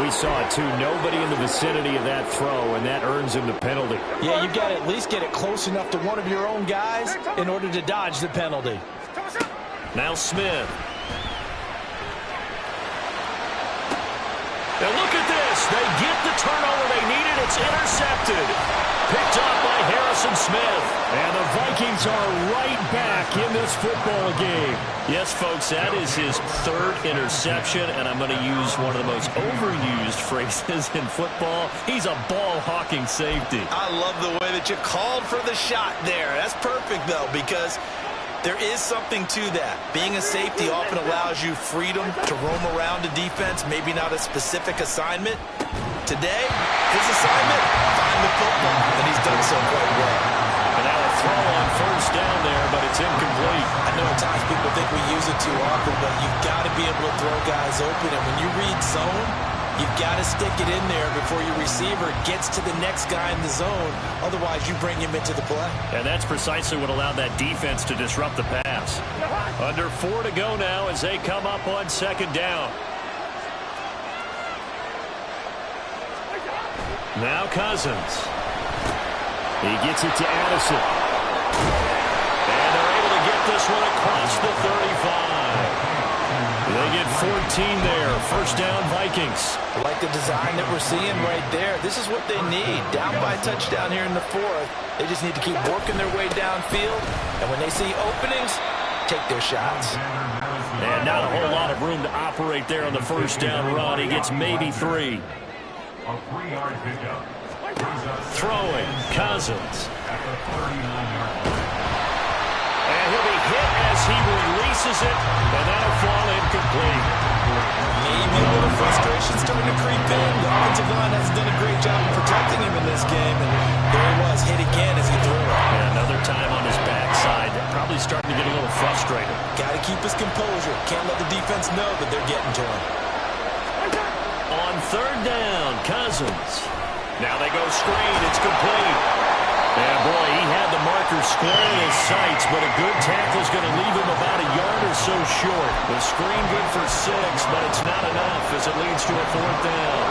[SPEAKER 2] We saw it, too. Nobody in the vicinity of that throw, and that earns him the penalty.
[SPEAKER 3] Yeah, you've got to at least get it close enough to one of your own guys in order to dodge the penalty.
[SPEAKER 1] Now Smith. Now look at this. They get the turnover they needed. It's intercepted. Picked up by Harrison Smith.
[SPEAKER 2] And the Vikings are right back in this football game.
[SPEAKER 1] Yes, folks, that is his third interception, and I'm going to use one of the most overused phrases in football. He's a ball-hawking safety.
[SPEAKER 3] I love the way that you called for the shot there. That's perfect, though, because there is something to that. Being a safety often allows you freedom to roam around the defense, maybe not a specific assignment. Today, his assignment, find the football, and he's done so quite well.
[SPEAKER 1] And now a throw on first down there, but it's incomplete.
[SPEAKER 3] I know at times people think we use it too often, but you've got to be able to throw guys open, and when you read zone, you've got to stick it in there before your receiver gets to the next guy in the zone. Otherwise, you bring him into the play.
[SPEAKER 1] And that's precisely what allowed that defense to disrupt the pass. Under 4 to go now as they come up on second down. Now Cousins.
[SPEAKER 2] He gets it to Addison.
[SPEAKER 1] And they're able to get this one across the 35. They get 14 there. First down, Vikings.
[SPEAKER 3] I like the design that we're seeing right there. This is what they need. Down by a touchdown here in the fourth. They just need to keep working their way downfield. And when they see openings, take their shots.
[SPEAKER 1] And not a whole lot of room to operate there on the first down run. He gets maybe 3.
[SPEAKER 4] A 3-yard pickup.
[SPEAKER 1] Throwing, Cousins. And he'll be hit as he releases it, and that'll fall incomplete.
[SPEAKER 3] Maybe a little frustration starting to creep in. The offensive line has done a great job of protecting him in this game, and there he was, hit again as he threw it.
[SPEAKER 1] And another time on his backside, probably starting to get a little frustrated.
[SPEAKER 3] Got to keep his composure. Can't let the defense know that they're getting to him.
[SPEAKER 1] On third down, Cousins. Now they go screen. It's complete. And, boy, he had the marker square in his sights, but a good tackle is going to leave him about a yard or so short. The screen good for 6, but it's not enough as it leads to a fourth down.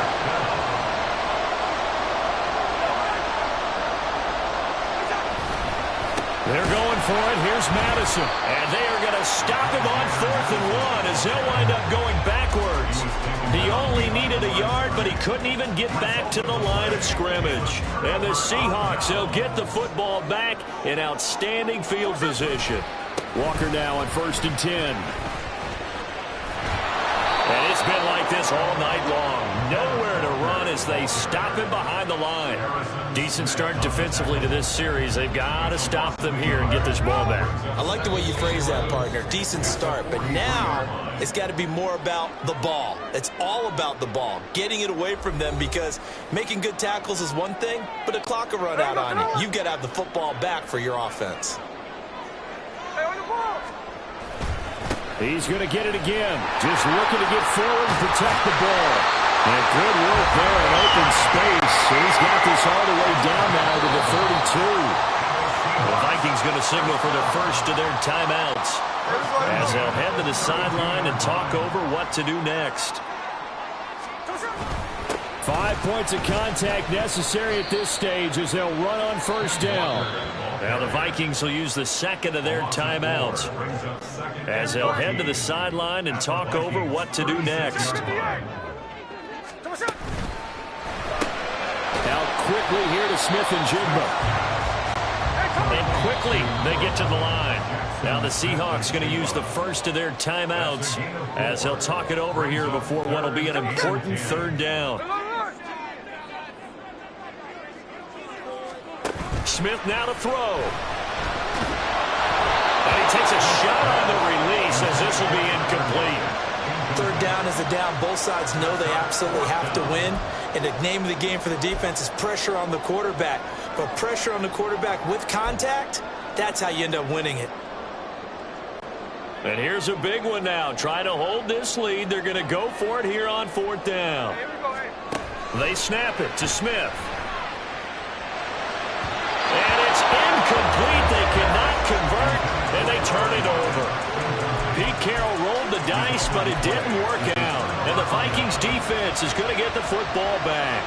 [SPEAKER 1] They're going for it. Here's Madison. And they are going to stop him on 4th and 1 as he'll wind up going backwards. He only needed a yard, but he couldn't even get back to the line of scrimmage. And the Seahawks, they'll get the football back in outstanding field position.
[SPEAKER 2] Walker now on 1st and 10.
[SPEAKER 1] And it's been like this all night long. Nowhere to run as they stop him behind the line. Decent start defensively to this series. They've got to stop them here and get this ball back.
[SPEAKER 3] I like the way you phrase that, partner. Decent start. But now it's got to be more about the ball. It's all about the ball. Getting it away from them, because making good tackles is one thing, but a clock will run out on you. You've got to have the football back for your offense.
[SPEAKER 2] He's going to get it again. Just looking to get forward and protect the ball. And good work there in open space. He's got this all the way down now to the 32.
[SPEAKER 1] The Vikings going to signal for their first of their timeouts as they'll head to the sideline and talk over what to do next.
[SPEAKER 2] 5 points of contact necessary at this stage as they'll run on first down.
[SPEAKER 1] Now the Vikings will use the second of their timeouts as they'll head to the sideline and talk over what to do next.
[SPEAKER 2] Now quickly here to Smith and Jigba.
[SPEAKER 1] And quickly they get to the line. Now the Seahawks going to use the first of their timeouts as they'll talk it over here before what will be an important third down. Smith now to throw. And he takes a shot on the release as this will be incomplete.
[SPEAKER 3] Third down is a down. Both sides know they absolutely have to win. And the name of the game for the defense is pressure on the quarterback. But pressure on the quarterback with contact, that's how you end up winning it.
[SPEAKER 1] And here's a big one now. Trying to hold this lead. They're going to go for it here on 4th down. They snap it to Smith. And it's incomplete. They cannot convert, and they turn it over. Pete Carroll rolled the dice, but it didn't work out. And the Vikings defense is going to get the football back.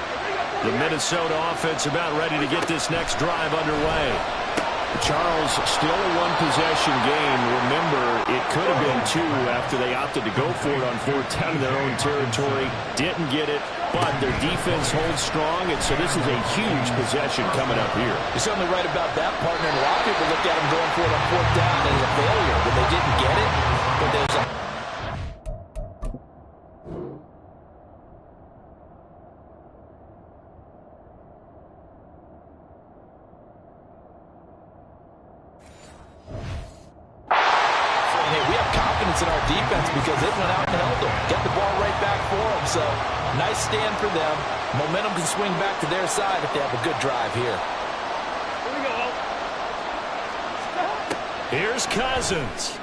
[SPEAKER 1] The Minnesota offense about ready to get this next drive underway.
[SPEAKER 2] Charles, still a one-possession game. Remember, it could have been 2 after they opted to go for it on 4th down in their own territory. Didn't get it, but their defense holds strong, and so this is a huge possession coming up here.
[SPEAKER 3] You're certainly right about that, partner. And a lot of people looked at him going for it on 4th down as a failure when they didn't get it. But there's a in our defense because it went out and held them. Get the ball right back for them. So, nice stand for them. Momentum can swing back to their side if they have a good drive here.
[SPEAKER 5] Here we go.
[SPEAKER 1] Here's Cousins.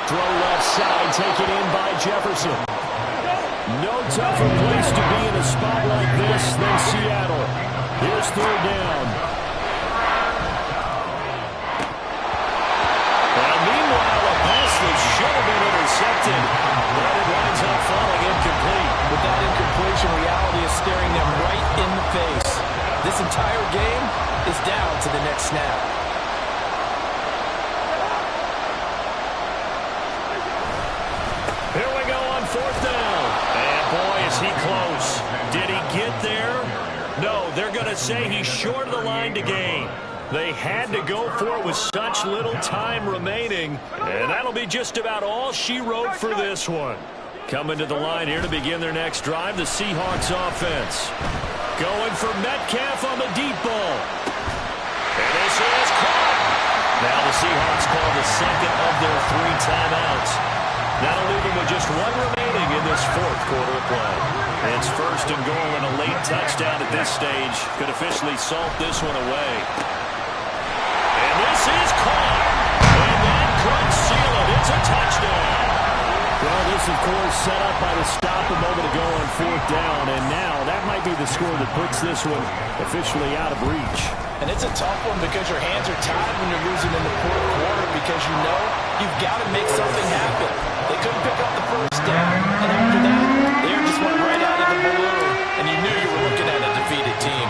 [SPEAKER 2] Throw left side, taken in by Jefferson. No tougher place to be in a spot like this than Seattle. Here's 3rd down.
[SPEAKER 1] Should have been intercepted, but it winds up falling incomplete.
[SPEAKER 3] With that incompletion, reality is staring them right in the face. This entire game is down to the next snap.
[SPEAKER 1] Here we go on 4th down. And boy, is he close. Did he get there? No, they're going to say he's short of the line to gain. They had to go for it with such little time remaining, and that'll be just about all she wrote for this one. Coming to the line here to begin their next drive, the Seahawks offense. Going for Metcalf on the deep ball. And this is caught. Now the Seahawks call the second of their 3 timeouts. That'll leave them with just 1 remaining in this 4th quarter of play. It's 1st and goal and a late touchdown at this stage could officially salt this one away. This is caught, and that could seal it. It's a touchdown.
[SPEAKER 2] Well, this, of course, set up by the stop a moment ago on 4th down, and now that might be the score that puts this one officially out of reach.
[SPEAKER 3] And it's a tough one because your hands are tied when you're losing in the 4th quarter because you know you've got to make something happen. They couldn't pick up the 1st down, and after that, the air just went right out of the balloon, and you knew you were looking at a defeated team.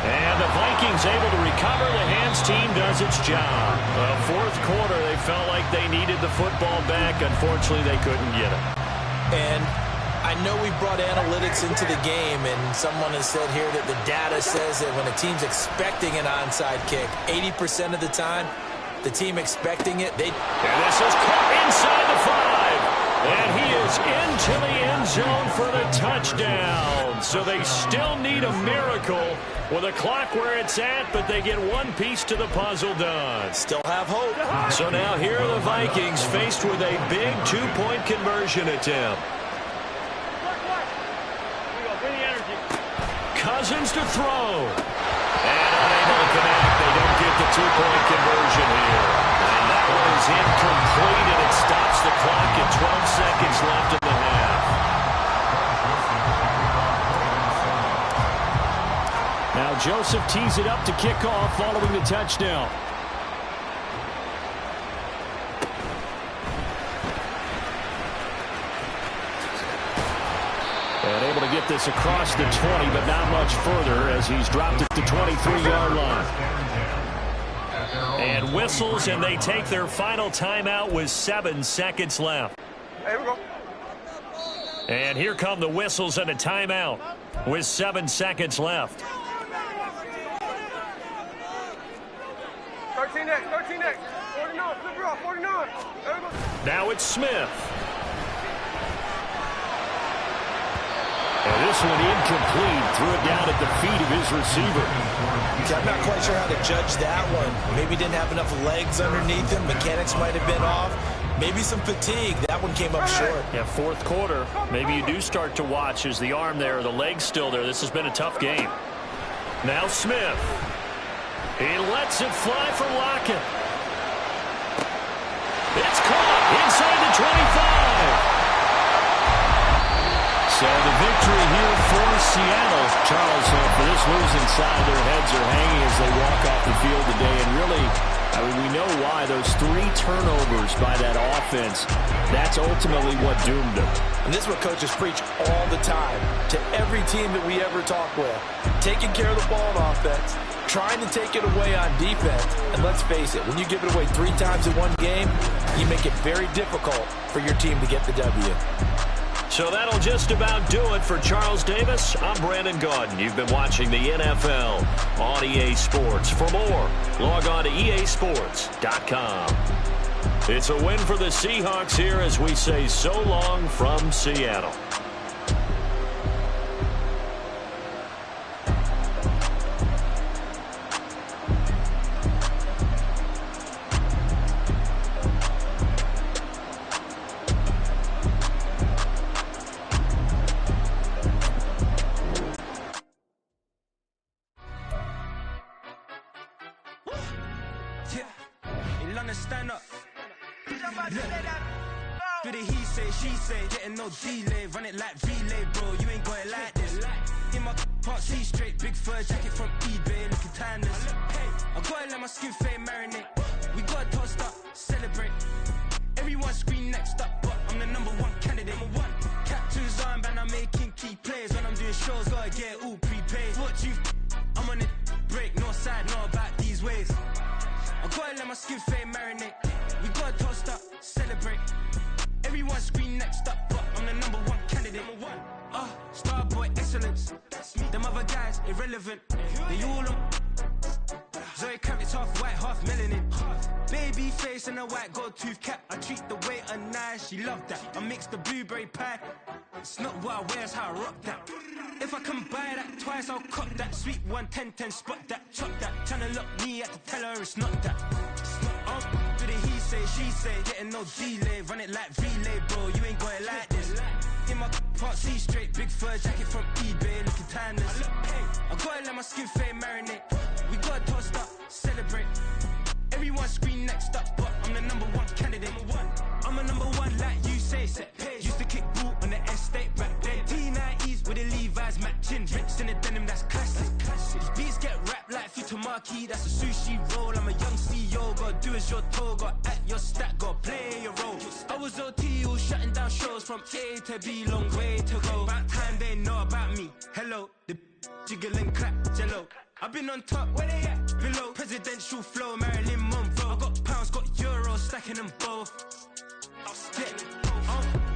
[SPEAKER 1] And the Vikings able to recover. The hands team does its job. 4th quarter, they felt like they needed the football back. Unfortunately, they couldn't get it.
[SPEAKER 3] And I know we brought analytics into the game, and someone has said here that the data says that when a team's expecting an onside kick, 80% of the time, the team expecting it, they...
[SPEAKER 1] And this is caught inside the 5. And he is into the end zone for the touchdown. So they still need a miracle with a clock where it's at, but they get one piece to the puzzle done.
[SPEAKER 3] Still have hope.
[SPEAKER 1] So now here are the Vikings faced with a big 2-point conversion attempt. Cousins to throw. And unable to connect. They don't get the 2-point conversion here. And that one is incomplete, and it stops the clock at 12 seconds left in the half.
[SPEAKER 2] Now Joseph tees it up to kick off following the touchdown. And able to get this across the 20, but not much further as he's dropped it to the 23-yard line.
[SPEAKER 1] And whistles, and they take their final timeout with 7 seconds left.
[SPEAKER 5] Here we go.
[SPEAKER 1] And here come the whistles and a timeout with 7 seconds left.
[SPEAKER 5] 13 next, 49, flip her off, 49. There we go.
[SPEAKER 1] Now it's Smith.
[SPEAKER 2] And this one incomplete. Threw it down at the feet of his receiver.
[SPEAKER 3] I'm not quite sure how to judge that one. Maybe didn't have enough legs underneath him. Mechanics might have been off. Maybe some fatigue. That one came up short.
[SPEAKER 2] Yeah, fourth quarter. Maybe you do start to watch. Is the arm there, the leg's still there? This has been a tough game. Now Smith. He lets it fly for Lockett. It's caught inside the 25. So the victory here for Seattle. Charles, for this losing side, their heads are hanging as they walk off the field today. And really, I mean, we know why. Those 3 turnovers by that offense, that's ultimately what doomed them.
[SPEAKER 3] And this is what coaches preach all the time to every team that we ever talk with. Taking care of the ball on offense, trying to take it away on defense. And let's face it, when you give it away 3 times in one game, you make it very difficult for your team to get the W.
[SPEAKER 1] So that'll just about do it for Charles Davis. I'm Brandon Gaudin. You've been watching the NFL on EA Sports. For more, log on to easports.com. It's a win for the Seahawks here as we say so long from Seattle.
[SPEAKER 7] Stand up. Do the he say, she say, getting no delay, run it like relay, bro. You ain't got it like this. In my part C straight, big fur jacket from eBay, looking timeless. I gotta let my skin fade marinate. We gotta toast up, celebrate. Everyone scream next up, but I'm the #1 candidate. Captain's armband, I'm making key plays. When I'm doing shows, gotta get all prepaid. What you? I'm on it, break, no side, no about these ways. I gotta let my skin fade marinate. We gotta toast up, celebrate. Everyone scream next up, but I'm the #1 candidate. Starboy excellence. Them other guys irrelevant. They all on. Zoe Kravitz half white, half melanin. Baby face and a white gold tooth cap. I treat the waiter nice, she love that. I mix the blueberry pie. It's not what I wear, it's how I rock that. If I can buy that twice, I'll cop that. Sweet 110, spot that, chop that. Tryna lock me, I have to tell her it's not that. Do the he say, she say, getting no delay, run it like relay, bro. You ain't got it like this. In my part C straight, big fur jacket from eBay, looking timeless. I gotta let my skin fade marinate. We gotta toast up, celebrate. Everyone scream next up, but I'm the #1 candidate. I'm a #1 like you say, set pace. Used to kick ball on the estate back then. T90s with the Levi's matching. Rips in the denim, that's classic. These beats get wrapped like Futamaki, that's a sushi roll. I'm a young CEO, gotta do as you're told. Gotta act your stat, gotta play your role. I was OT, all shutting down shows from A to B, long way to go. About time they know about me. Hello, the jiggle and clap, jello. I've been on top, where they at? Below, presidential flow, Marilyn Monroe. I got pounds, got euros, stacking them both.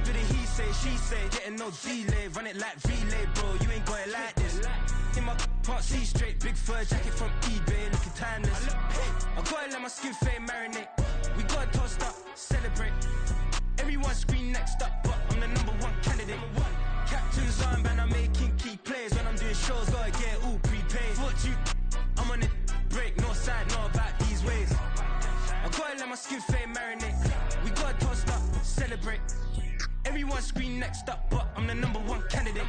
[SPEAKER 7] Do the he say, she say, getting no delay, run it like relay, bro. You ain't got it like this. In my part C straight, big fur jacket from eBay, looking timeless. I gotta let my skin fade marinate. We gotta toast up, celebrate. Everyone scream next up, but I'm the #1 candidate. Captain's armband, I'm making key plays. When I'm doing shows, gotta get all prepaid. What you? I'm on it, break, no side, no about these ways. I gotta let my skin fade marinate. We gotta toast up, celebrate. Everyone scream next up, but I'm the #1 candidate.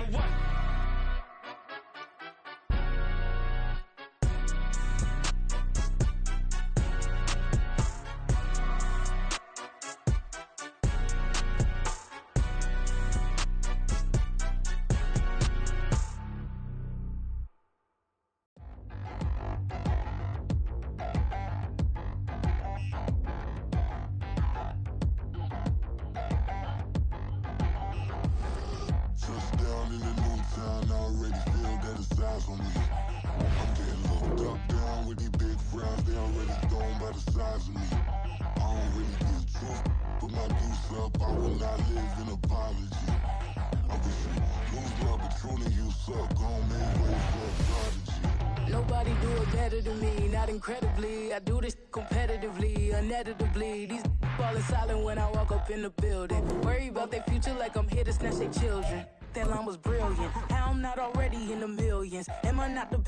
[SPEAKER 9] Nobody do it better than me, not incredibly. I do this competitively, uneditably. These falling silent when I walk up in the building. Worry about their future like I'm here to snatch their children. That line was brilliant. How I'm not already in the millions. Am I not the